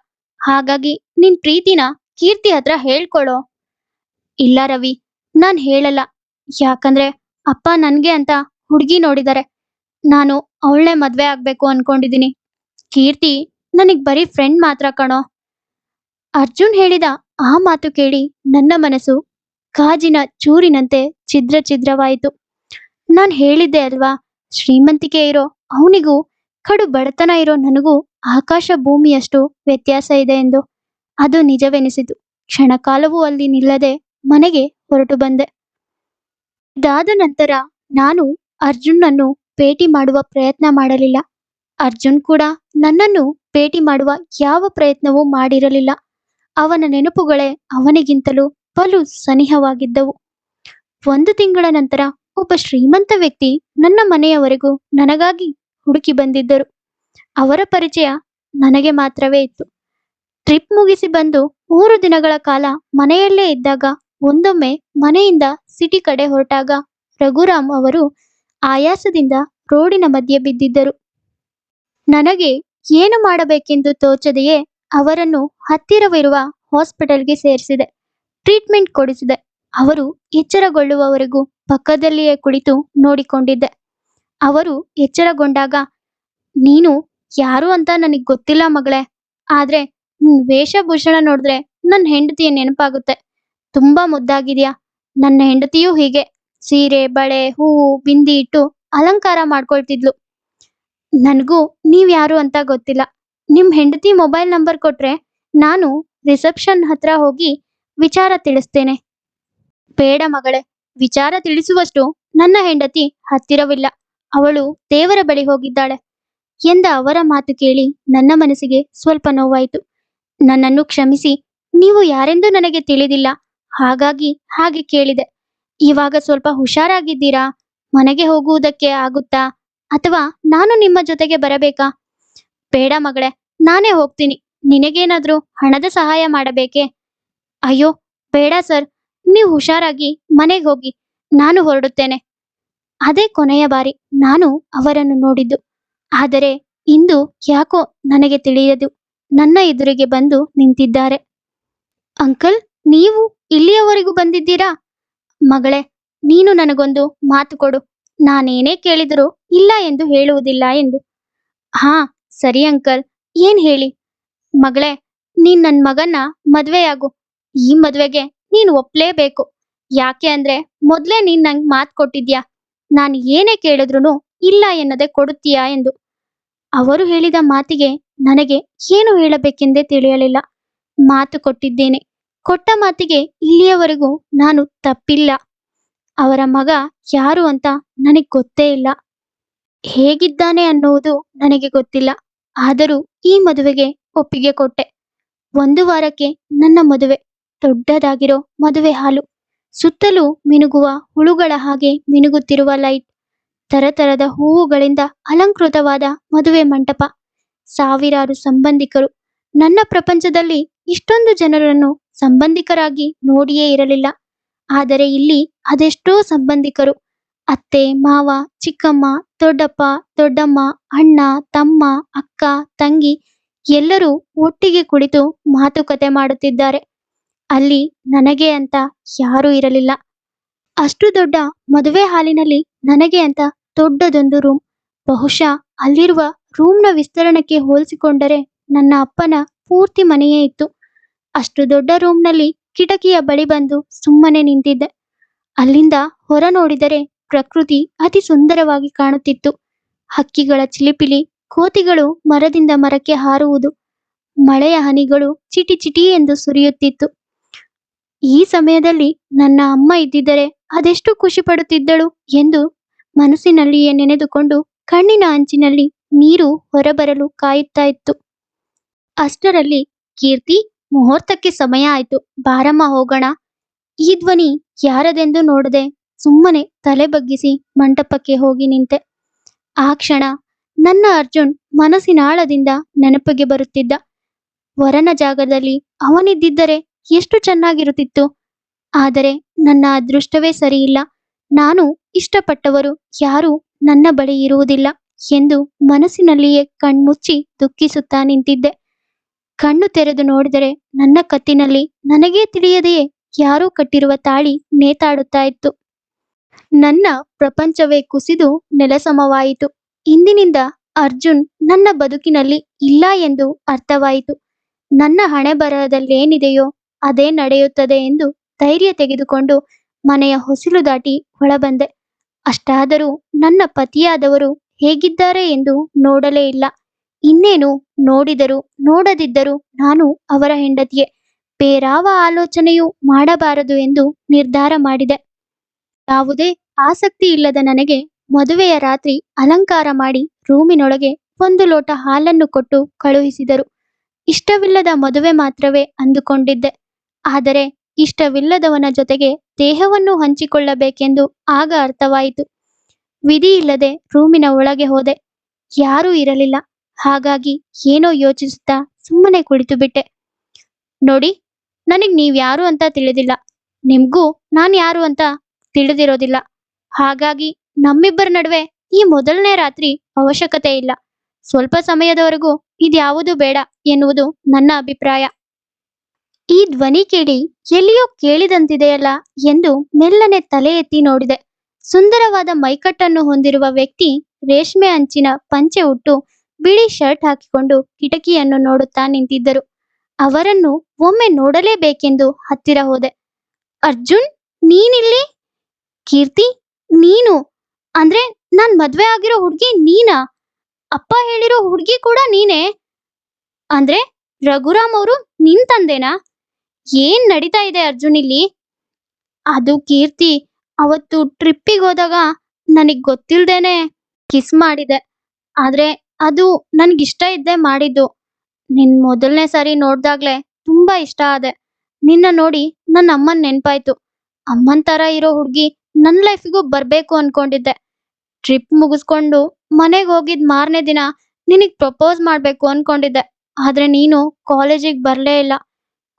ಹಾಗಾಗಿ ನಿನ್ ಪ್ರೀತಿನ ಕೀರ್ತಿ ಹತ್ರ ಹೇಳ್ಕೊಳೋ. ಇಲ್ಲ ರವಿ, ನಾನ್ ಹೇಳಲ್ಲ. ಯಾಕಂದ್ರೆ ಅಪ್ಪ ನನ್ಗೆ ಅಂತ ಹುಡುಗಿ ನೋಡಿದ್ದಾರೆ. ನಾನು ಅವಳನ್ನೇ ಮದ್ವೆ ಆಗ್ಬೇಕು ಅನ್ಕೊಂಡಿದೀನಿ. ಕೀರ್ತಿ ನನಗ್ ಬರೀ ಫ್ರೆಂಡ್ ಮಾತ್ರ ಕಣೋ. ಅರ್ಜುನ್ ಹೇಳಿದ ಆ ಮಾತು ಕೇಳಿ ನನ್ನ ಮನಸ್ಸು ಗಾಜಿನ ಚೂರಿನಂತೆ ಛಿದ್ರ ಛಿದ್ರವಾಯಿತು. ನಾನ್ ಹೇಳಿದ್ದೆ ಅಲ್ವಾ, ಶ್ರೀಮಂತಿಕೆ ಇರೋ ಅವನಿಗೂ ಕಡು ಬಡತನ ಇರೋ ನನಗೂ ಆಕಾಶ ಭೂಮಿಯಷ್ಟು ವ್ಯತ್ಯಾಸ ಇದೆ ಎಂದು ಅದು ನಿಜವೆನಿಸಿತು. ಕ್ಷಣಕಾಲವೂ ಅಲ್ಲಿ ನಿಲ್ಲದೆ ಮನೆಗೆ ಹೊರಟು ಬಂದೆ. ಇದಾದ ನಂತರ ನಾನು ಅರ್ಜುನ್ನನ್ನು ಭೇಟಿ ಮಾಡುವ ಪ್ರಯತ್ನ ಮಾಡಲಿಲ್ಲ. ಅರ್ಜುನ್ ಕೂಡ ನನ್ನನ್ನು ಭೇಟಿ ಮಾಡುವ ಯಾವ ಪ್ರಯತ್ನವೂ ಮಾಡಿರಲಿಲ್ಲ. ಅವನ ನೆನಪುಗಳೇ ಅವನಿಗಿಂತಲೂ ಬಲು ಸನಿಹವಾಗಿದ್ದವು. 1 ತಿಂಗಳ ನಂತರ ಒಬ್ಬ ಶ್ರೀಮಂತ ವ್ಯಕ್ತಿ ನನ್ನ ಮನೆಯವರೆಗೂ ನನಗಾಗಿ ಹುಡುಕಿ ಬಂದಿದ್ದರು. ಅವರ ಪರಿಚಯ ನನಗೆ ಮಾತ್ರವೇ ಇತ್ತು. ಟ್ರಿಪ್ ಮುಗಿಸಿ ಬಂದು 3 ದಿನಗಳ ಕಾಲ ಮನೆಯಲ್ಲೇ ಇದ್ದಾಗ ಒಂದೊಮ್ಮೆ ಮನೆಯಿಂದ ಸಿಟಿ ಕಡೆ ಹೊರಟಾಗ ರಘುರಾಮ್ ಅವರು ಆಯಾಸದಿಂದ ರೋಡಿನ ಮಧ್ಯೆ ಬಿದ್ದಿದ್ದರು. ನನಗೆ ಏನು ಮಾಡಬೇಕೆಂದು ತೋಚದೆಯೇ ಅವರನ್ನು ಹತ್ತಿರವಿರುವ ಹಾಸ್ಪಿಟಲ್ಗೆ ಸೇರಿಸಿದೆ. ಟ್ರೀಟ್ಮೆಂಟ್ ಕೊಡಿಸಿದೆ. ಅವರು ಎಚ್ಚರಗೊಳ್ಳುವವರೆಗೂ ಪಕ್ಕದಲ್ಲಿಯೇ ಕುಳಿತು ನೋಡಿಕೊಂಡಿದ್ದೆ. ಅವರು ಎಚ್ಚರಗೊಂಡಾಗ, ನೀನು ಯಾರು ಅಂತ ನನಗೆ ಗೊತ್ತಿಲ್ಲ ಮಗಳೇ, ಆದ್ರೆ ನಿನ್ ವೇಷಭೂಷಣ ನೋಡಿದ್ರೆ ನನ್ನ ಹೆಂಡತಿಯ ನೆನಪಾಗುತ್ತೆ. ತುಂಬಾ ಮುದ್ದಾಗಿದ್ಯಾ. ನನ್ನ ಹೆಂಡತಿಯೂ ಹೀಗೆ ಸೀರೆ, ಬಳೆ, ಹೂವು, ಬಿಂದಿ ಇಟ್ಟು ಅಲಂಕಾರ ಮಾಡ್ಕೊಳ್ತಿದ್ಲು. ನನಗೂ ನೀವ್ಯಾರು ಅಂತ ಗೊತ್ತಿಲ್ಲ. ನಿಮ್ ಹೆಂಡತಿ ಮೊಬೈಲ್ ನಂಬರ್ ಕೊಟ್ರೆ ನಾನು ರಿಸೆಪ್ಷನ್ ಹತ್ರ ಹೋಗಿ ವಿಚಾರ ತಿಳಿಸ್ತೇನೆ. ಬೇಡ ಮಗಳೇ, ವಿಚಾರ ತಿಳಿಸುವಷ್ಟು ನನ್ನ ಹೆಂಡತಿ ಹತ್ತಿರವಿಲ್ಲ. ಅವಳು ದೇವರ ಬಳಿ ಹೋಗಿದ್ದಾಳೆ ಎಂದ ಅವರ ಮಾತು ಕೇಳಿ ನನ್ನ ಮನಸ್ಸಿಗೆ ಸ್ವಲ್ಪ ನೋವಾಯಿತು. ನನ್ನನ್ನು ಕ್ಷಮಿಸಿ, ನೀವು ಯಾರೆಂದು ನನಗೆ ತಿಳಿದಿಲ್ಲ, ಹಾಗಾಗಿ ಹಾಗೆ ಕೇಳಿದೆ. ಇವಾಗ ಸ್ವಲ್ಪ ಹುಷಾರಾಗಿದ್ದೀರಾ? ಮನೆಗೆ ಹೋಗುವುದಕ್ಕೆ ಆಗುತ್ತಾ? ಅಥವಾ ನಾನು ನಿಮ್ಮ ಜೊತೆಗೆ ಬರಬೇಕಾ? ಬೇಡ ಮಗಳೇ, ನಾನೇ ಹೋಗ್ತೀನಿ. ನಿನಗೇನಾದ್ರೂ ಹಣದ ಸಹಾಯ ಮಾಡಬೇಕೇ? ಅಯ್ಯೋ ಬೇಡ ಸರ್, ನೀವು ಹುಷಾರಾಗಿ ಮನೆಗೆ ಹೋಗಿ, ನಾನು ಹೊರಡುತ್ತೇನೆ. ಅದೇ ಕೊನೆಯ ಬಾರಿ ನಾನು ಅವರನ್ನು ನೋಡಿದ್ದು. ಆದರೆ ಇಂದು ಯಾಕೋ ನನಗೆ ತಿಳಿಯದು, ನನ್ನ ಎದುರಿಗೆ ಬಂದು ನಿಂತಿದ್ದಾರೆ. ಅಂಕಲ್, ನೀವು ಇಲ್ಲಿಯವರೆಗೂ ಬಂದಿದ್ದೀರಾ? ಮಗಳೇ, ನೀನು ನನಗೊಂದು ಮಾತು ಕೊಡು. ನಾನೇನೇ ಕೇಳಿದರೂ ಇಲ್ಲ ಎಂದು ಹೇಳುವುದಿಲ್ಲ ಎಂದು. ಹಾ ಸರಿ ಅಂಕಲ್, ಏನ್ ಹೇಳಿ. ಮಗಳೇ, ನೀನ್ ನನ್ನ ಮಗನ್ನ ಮದ್ವೆಯಾಗು. ಈ ಮದ್ವೆಗೆ ನೀನು ಒಪ್ಲೇಬೇಕು. ಯಾಕೆ ಅಂದ್ರೆ ಮೊದ್ಲೇ ನೀನ್ ನಂಗೆ ಮಾತು ಕೊಟ್ಟಿದ್ಯಾ, ನಾನು ಏನೇ ಕೇಳಿದ್ರೂ ಇಲ್ಲ ಎನ್ನದೆ ಕೊಡುತ್ತೀಯಾ ಎಂದು. ಅವರು ಹೇಳಿದ ಮಾತಿಗೆ ನನಗೆ ಏನು ಹೇಳಬೇಕೆಂದೇ ತಿಳಿಯಲಿಲ್ಲ. ಮಾತು ಕೊಟ್ಟಿದ್ದೇನೆ. ಕೊಟ್ಟ ಮಾತಿಗೆ ಇಲ್ಲಿಯವರೆಗೂ ನಾನು ತಪ್ಪಿಲ್ಲ. ಅವರ ಮಗ ಯಾರು ಅಂತ ನನಗೆ ಗೊತ್ತೇ ಇಲ್ಲ. ಹೇಗಿದ್ದಾನೆ ಅನ್ನುವುದು ನನಗೆ ಗೊತ್ತಿಲ್ಲ. ಆದರೂ ಈ ಮದುವೆಗೆ ಒಪ್ಪಿಗೆ ಕೊಟ್ಟೆ. 1 ವಾರಕ್ಕೆ ನನ್ನ ಮದುವೆ. ದೊಡ್ಡದಾಗಿರೋ ಮದುವೆ ಹಾಲು, ಸುತ್ತಲೂ ಮಿನುಗುವ ಹುಳುಗಳ ಹಾಗೆ ಮಿನುಗುತ್ತಿರುವ ಲೈಟ್, ತರತರದ ಹೂವುಗಳಿಂದ ಅಲಂಕೃತವಾದ ಮದುವೆ ಮಂಟಪ, ಸಾವಿರಾರು ಸಂಬಂಧಿಕರು. ನನ್ನ ಪ್ರಪಂಚದಲ್ಲಿ ಇಷ್ಟೊಂದು ಜನರನ್ನು ಸಂಬಂಧಿಕರಾಗಿ ನೋಡಿಯೇ ಇರಲಿಲ್ಲ. ಆದರೆ ಇಲ್ಲಿ ಅದೆಷ್ಟೋ ಸಂಬಂಧಿಕರು. ಅತ್ತೆ, ಮಾವ, ಚಿಕ್ಕಮ್ಮ, ದೊಡ್ಡಪ್ಪ, ದೊಡ್ಡಮ್ಮ, ಅಣ್ಣ, ತಮ್ಮ, ಅಕ್ಕ, ತಂಗಿ ಎಲ್ಲರೂ ಒಟ್ಟಿಗೆ ಕುಳಿತು ಮಾತುಕತೆ ಮಾಡುತ್ತಿದ್ದಾರೆ. ಅಲ್ಲಿ ನನಗೆ ಅಂತ ಯಾರೂ ಇರಲಿಲ್ಲ. ಅಷ್ಟು ದೊಡ್ಡ ಮದುವೆ ಹಾಲಿನಲ್ಲಿ ನನಗೆ ಅಂತ ದೊಡ್ಡದೊಂದು ರೂಮ್. ಬಹುಶಃ ಅಲ್ಲಿರುವ ರೂಮ್ನ ವಿಸ್ತರಣಕ್ಕೆ ಹೋಲಿಸಿಕೊಂಡರೆ ನನ್ನ ಅಪ್ಪನ ಪೂರ್ತಿ ಮನೆಯೇ ಇತ್ತು. ಅಷ್ಟು ದೊಡ್ಡ ರೂಮ್ನಲ್ಲಿ ಕಿಟಕಿಯ ಬಳಿ ಬಂದು ಸುಮ್ಮನೆ ನಿಂತಿದ್ದೆ. ಅಲ್ಲಿಂದ ಹೊರ ನೋಡಿದರೆ ಪ್ರಕೃತಿ ಅತಿ ಸುಂದರವಾಗಿ ಕಾಣುತ್ತಿತ್ತು. ಹಕ್ಕಿಗಳ ಚಿಲಿಪಿಲಿ, ಕೋತಿಗಳು ಮರದಿಂದ ಮರಕ್ಕೆ ಹಾರುವುದು, ಮಳೆಯ ಹನಿಗಳು ಚಿಟಿ ಚಿಟಿ ಎಂದು ಸುರಿಯುತ್ತಿತ್ತು. ಈ ಸಮಯದಲ್ಲಿ ನನ್ನ ಅಮ್ಮ ಇದ್ದಿದ್ದರೆ ಅದೆಷ್ಟು ಖುಷಿ ಪಡುತ್ತಿದ್ದಳು ಎಂದು ಮನಸ್ಸಿನಲ್ಲಿಯೇ ನೆನೆದುಕೊಂಡು ಕಣ್ಣಿನ ಅಂಚಿನಲ್ಲಿ ನೀರು ಹೊರಬರಲು ಕಾಯುತ್ತಾ ಇತ್ತು. ಅಷ್ಟರಲ್ಲಿ ಕೀರ್ತಿ, ಮುಹೂರ್ತಕ್ಕೆ ಸಮಯ ಆಯ್ತು, ಬಾರಮ್ಮ ಹೋಗೋಣ. ಈ ಧ್ವನಿ ಯಾರದೆಂದು ನೋಡದೆ ಸುಮ್ಮನೆ ತಲೆ ಬಗ್ಗಿಸಿ ಮಂಟಪಕ್ಕೆ ಹೋಗಿ ನಿಂತೆ. ಆ ಕ್ಷಣ ನನ್ನ ಅರ್ಜುನ್ ಮನಸ್ಸಿನಾಳದಿಂದ ನೆನಪಿಗೆ ಬರುತ್ತಿದ್ದ. ವರನ ಜಾಗದಲ್ಲಿ ಅವನಿದ್ದಿದ್ದರೆ ಎಷ್ಟು ಚೆನ್ನಾಗಿರುತ್ತಿತ್ತು. ಆದರೆ ನನ್ನ ಅದೃಷ್ಟವೇ ಸರಿಯಿಲ್ಲ. ನಾನು ಇಷ್ಟಪಟ್ಟವರು ಯಾರೂ ನನ್ನ ಬಳಿ ಇರುವುದಿಲ್ಲ ಎಂದು ಮನಸ್ಸಿನಲ್ಲಿಯೇ ಕಣ್ಮುಚ್ಚಿ ದುಃಖಿಸುತ್ತಾ ನಿಂತಿದ್ದೆ. ಕಣ್ಣು ತೆರೆದು ನೋಡಿದರೆ ನನ್ನ ಕತ್ತಿನಲ್ಲಿ ನನಗೇ ತಿಳಿಯದೆಯೇ ಯಾರೋ ಕಟ್ಟಿರುವ ತಾಳಿ ನೇತಾಡುತ್ತಾ ಇತ್ತು. ನನ್ನ ಪ್ರಪಂಚವೇ ಕುಸಿದು ನೆಲಸಮವಾಯಿತು. ಇಂದಿನಿಂದ ಅರ್ಜುನ್ ನನ್ನ ಬದುಕಿನಲ್ಲಿ ಇಲ್ಲ ಎಂದು ಅರ್ಥವಾಯಿತು. ನನ್ನ ಹಣೆಬರಹದಲ್ಲೇನಿದೆಯೋ ಅದೇ ನಡೆಯುತ್ತದೆ ಎಂದು ಧೈರ್ಯ ತೆಗೆದುಕೊಂಡು ಮನೆಯ ಹೊಸಿಲು ದಾಟಿ ಒಳಬಂದೆ. ಅಷ್ಟಾದರೂ ನನ್ನ ಪತಿಯಾದವರು ಹೇಗಿದ್ದಾರೆ ಎಂದು ನೋಡಲೇ ಇಲ್ಲ. ಇನ್ನೇನು ನೋಡಿದರೂ ನೋಡದಿದ್ದರೂ ನಾನು ಅವರ ಹೆಂಡತಿಯೇ. ಬೇರಾವ ಆಲೋಚನೆಯೂ ಮಾಡಬಾರದು ಎಂದು ನಿರ್ಧಾರ ಮಾಡಿದೆ. ಯಾವುದೇ ಆಸಕ್ತಿ ಇಲ್ಲದ ನನಗೆ ಮದುವೆಯ ರಾತ್ರಿ ಅಲಂಕಾರ ಮಾಡಿ ರೂಮಿನೊಳಗೆ ಒಂದು ಲೋಟ ಹಾಲನ್ನು ಕೊಟ್ಟು ಕಳುಹಿಸಿದರು. ಇಷ್ಟವಿಲ್ಲದ ಮದುವೆ ಮಾತ್ರವೇ ಅಂದುಕೊಂಡಿದ್ದೆ. ಆದರೆ ಇಷ್ಟವಿಲ್ಲದವನ ಜೊತೆಗೆ ದೇಹವನ್ನು ಹಂಚಿಕೊಳ್ಳಬೇಕೆಂದು ಆಗ ಅರ್ಥವಾಯಿತು. ವಿಧಿಯಿಲ್ಲದೆ ರೂಮಿನ ಒಳಗೆ ಹೋದೆ. ಯಾರೂ ಇರಲಿಲ್ಲ. ಹಾಗಾಗಿ ಏನೋ ಯೋಚಿಸುತ್ತಾ ಸುಮ್ಮನೆ ಕುಳಿತು ಬಿಟ್ಟೆ. ನೋಡಿ, ನನಗ್ ನೀವ್ಯಾರು ಅಂತ ತಿಳಿದಿಲ್ಲ. ನಿಮ್ಗೂ ನಾನ್ ಯಾರು ಅಂತ ತಿಳಿದಿರೋದಿಲ್ಲ. ಹಾಗಾಗಿ ನಮ್ಮಿಬ್ಬರ ನಡುವೆ ಈ ಮೊದಲನೇ ರಾತ್ರಿ ಅವಶ್ಯಕತೆ ಇಲ್ಲ. ಸ್ವಲ್ಪ ಸಮಯದವರೆಗೂ ಇದ್ಯಾವುದೂ ಬೇಡ ಎನ್ನುವುದು ನನ್ನ ಅಭಿಪ್ರಾಯ. ಈ ಧ್ವನಿ ಕೇಳಿ ಎಲ್ಲಿಯೋ ಕೇಳಿದಂತಿದೆಯಲ್ಲ ಎಂದು ಮೆಲ್ಲನೆ ತಲೆ ಎತ್ತಿ ನೋಡಿದೆ. ಸುಂದರವಾದ ಮೈಕಟ್ಟನ್ನು ಹೊಂದಿರುವ ವ್ಯಕ್ತಿ ರೇಷ್ಮೆ ಅಂಚಿನ ಪಂಚೆ ಉಟ್ಟು ಬಿಳಿ ಶರ್ಟ್ ಹಾಕಿಕೊಂಡು ಕಿಟಕಿಯನ್ನು ನೋಡುತ್ತಾ ನಿಂತಿದ್ದರು. ಅವರನ್ನು ಒಮ್ಮೆ ನೋಡಲೇಬೇಕೆಂದು ಹತ್ತಿರ ಹೋದೆ. ಅರ್ಜುನ್, ನೀನಿಲ್ಲಿ? ಕೀರ್ತಿ, ನೀನು ಅಂದ್ರೆ ನಾನ್ ಮದ್ವೆ ಆಗಿರೋ ಹುಡ್ಗಿ ನೀನಾ? ಅಪ್ಪ ಹೇಳಿರೋ ಹುಡ್ಗಿ ಕೂಡ ನೀನೇ? ಅಂದ್ರೆ ರಘುರಾಮ್ ಅವರು ನಿನ್ ತಂದೆನಾ? ಏನ್ ನಡೀತಾ ಇದೆ ಅರ್ಜುನ್ ಇಲ್ಲಿ? ಅದು ಕೀರ್ತಿ, ಅವತ್ತು ಟ್ರಿಪ್ಪಿಗೆ ಹೋದಾಗ ನನಗ್ ಗೊತ್ತಿಲ್ದೇನೆ ಕಿಸ್ ಮಾಡಿದೆ. ಆದ್ರೆ ಅದು ನನ್ಗಿಷ್ಟ ಇದ್ದೇ ಮಾಡಿದ್ದು. ನಿನ್ ಮೊದಲನೇ ಸಾರಿ ನೋಡ್ದಾಗ್ಲೆ ತುಂಬಾ ಇಷ್ಟ ಆದೆ. ನಿನ್ನ ನೋಡಿ ನನ್ನ ಅಮ್ಮನ್ ನೆನ್ಪಾಯ್ತು. ಅಮ್ಮನ್ ತರ ಇರೋ ಹುಡ್ಗಿ ನನ್ ಲೈಫಿಗೂ ಬರ್ಬೇಕು ಅನ್ಕೊಂಡಿದ್ದೆ. ಟ್ರಿಪ್ ಮುಗಿಸ್ಕೊಂಡು ಮನೆಗ್ ಹೋಗಿದ್ ಮಾರನೇ ದಿನ ನಿನಗ್ ಪ್ರಪೋಸ್ ಮಾಡ್ಬೇಕು ಅನ್ಕೊಂಡಿದ್ದೆ. ಆದ್ರೆ ನೀನು ಕಾಲೇಜಿಗೆ ಬರ್ಲೇ ಇಲ್ಲ.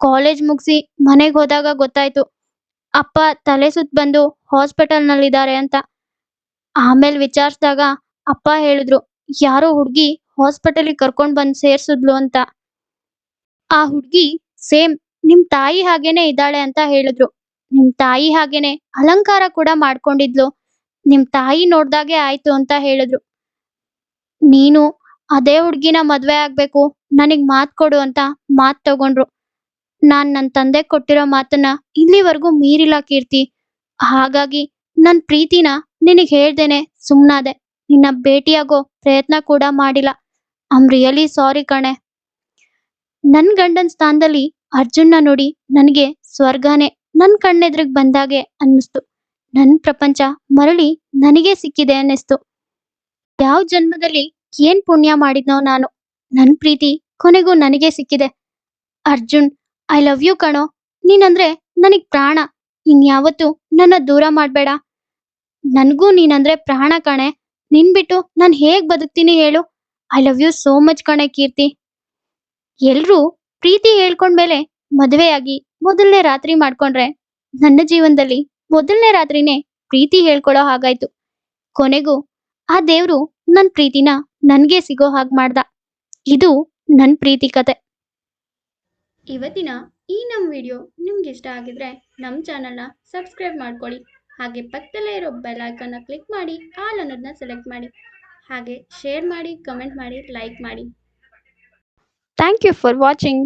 ಕಾಲೇಜ್ ಮುಗಿಸಿ ಮನೆಗ್ ಹೋದಾಗ ಗೊತ್ತಾಯ್ತು ಅಪ್ಪ ತಲೆ ಸುತ್ತ ಬಂದು ಹಾಸ್ಪಿಟಲ್ನಲ್ಲಿದ್ದಾರೆ ಅಂತ. ಆಮೇಲೆ ವಿಚಾರಿಸಿದಾಗ ಅಪ್ಪ ಹೇಳಿದ್ರು ಯಾರೋ ಹುಡ್ಗಿ ಹಾಸ್ಪಿಟಲಿಗೆ ಕರ್ಕೊಂಡ್ ಬಂದ್ ಸೇರ್ಸಿದ್ಲು ಅಂತ. ಆ ಹುಡ್ಗಿ ಸೇಮ್ ನಿಮ್ ತಾಯಿ ಹಾಗೇನೆ ಇದ್ದಾಳೆ ಅಂತ ಹೇಳಿದ್ರು. ನಿಮ್ ತಾಯಿ ಹಾಗೇನೆ ಅಲಂಕಾರ ಕೂಡ ಮಾಡ್ಕೊಂಡಿದ್ಲು. ನಿಮ್ ತಾಯಿ ನೋಡ್ದಾಗೆ ಆಯ್ತು ಅಂತ ಹೇಳಿದ್ರು. ನೀನು ಅದೇ ಹುಡ್ಗಿನ ಮದ್ವೆ ಆಗ್ಬೇಕು, ನನಗ್ ಮಾತ್ ಕೊಡು ಅಂತ ಮಾತ್ ತಗೊಂಡ್ರು. ನಾನ್ ನನ್ ತಂದೆ ಕೊಟ್ಟಿರೋ ಮಾತನ್ನ ಇಲ್ಲಿವರೆಗೂ ಮೀರಿಲ್ಲ ಕೀರ್ತಿ. ಹಾಗಾಗಿ ನನ್ ಪ್ರೀತಿನ ನಿನಗ್ ಹೇಳ್ದೇನೆ ಸುಮ್ನಾದೆ. ನಿನ್ನ ಭೇಟಿಯಾಗೋ ಪ್ರಯತ್ನ ಕೂಡ ಮಾಡಿಲ್ಲ. ಐಮ್ ರಿಯಲಿ ಸಾರಿ ಕಣೆ. ನನ್ ಗಂಡನ್ ಸ್ಥಾನದಲ್ಲಿ ಅರ್ಜುನ್ನ ನೋಡಿ ನನಗೆ ಸ್ವರ್ಗನೇ ನನ್ ಕಣ್ಣೆದ್ರಿಗ್ ಬಂದಾಗೆ ಅನ್ನಿಸ್ತು. ನನ್ ಪ್ರಪಂಚ ಮರಳಿ ನನಗೆ ಸಿಕ್ಕಿದೆ ಅನ್ನಿಸ್ತು. ಯಾವ ಜನ್ಮದಲ್ಲಿ ಏನ್ ಪುಣ್ಯ ಮಾಡಿದ್ನೋ ನಾನು. ನನ್ ಪ್ರೀತಿ ಕೊನೆಗೂ ನನಗೆ ಸಿಕ್ಕಿದೆ. ಅರ್ಜುನ್, ಐ ಲವ್ ಯು ಕಣೋ. ನೀನಂದ್ರೆ ನನಗ್ ಪ್ರಾಣ. ಇನ್ಯಾವತ್ತೂ ನನ್ನ ದೂರ ಮಾಡ್ಬೇಡ. ನನ್ಗೂ ನೀನಂದ್ರೆ ಪ್ರಾಣ ಕಣೆ. ನಿನ್ ಬಿಟ್ಟು ನಾನ್ ಹೇಗ್ ಬದುಕ್ತೀನಿ ಹೇಳು? I love you so much ಕಣೆ ಕೀರ್ತಿ. ಎಲ್ರೂ ಪ್ರೀತಿ ಹೇಳ್ಕೊಂಡ್ಮೇಲೆ ಮದುವೆಯಾಗಿ ಮೊದಲನೇ ರಾತ್ರಿ ಮಾಡ್ಕೊಂಡ್ರೆ ನನ್ನ ಜೀವನದಲ್ಲಿ ಮೊದಲನೇ ರಾತ್ರಿನೇ ಪ್ರೀತಿ ಹೇಳ್ಕೊಳ್ಳೋ ಹಾಗಾಯ್ತು. ಕೊನೆಗೂ ಆ ದೇವ್ರು ನನ್ ಪ್ರೀತಿನ ನನ್ಗೆ ಸಿಗೋ ಹಾಗ್ ಮಾಡ್ದ. ಇದು ನನ್ ಪ್ರೀತಿ ಕತೆ. ಇವತ್ತಿನ ಈ ನಮ್ಮ ವಿಡಿಯೋ ನಿಮ್ಗೆ ಇಷ್ಟ ಆಗಿದ್ರೆ ನಮ್ಮ ಚಾನಲ್ನ ಸಬ್ಸ್ಕ್ರೈಬ್ ಮಾಡ್ಕೊಳ್ಳಿ. ಹಾಗೆ ಪಕ್ಕದಲ್ಲೇ ಇರೋ ಬೆಲ್ ಐಕನ್ನ ಕ್ಲಿಕ್ ಮಾಡಿ ಆಲ್ ಅನ್ನೋದನ್ನ ಸೆಲೆಕ್ಟ್ ಮಾಡಿ. ಹಾಗೆ ಶೇರ್ ಮಾಡಿ, ಕಮೆಂಟ್ ಮಾಡಿ, ಲೈಕ್ ಮಾಡಿ. Thank you for watching.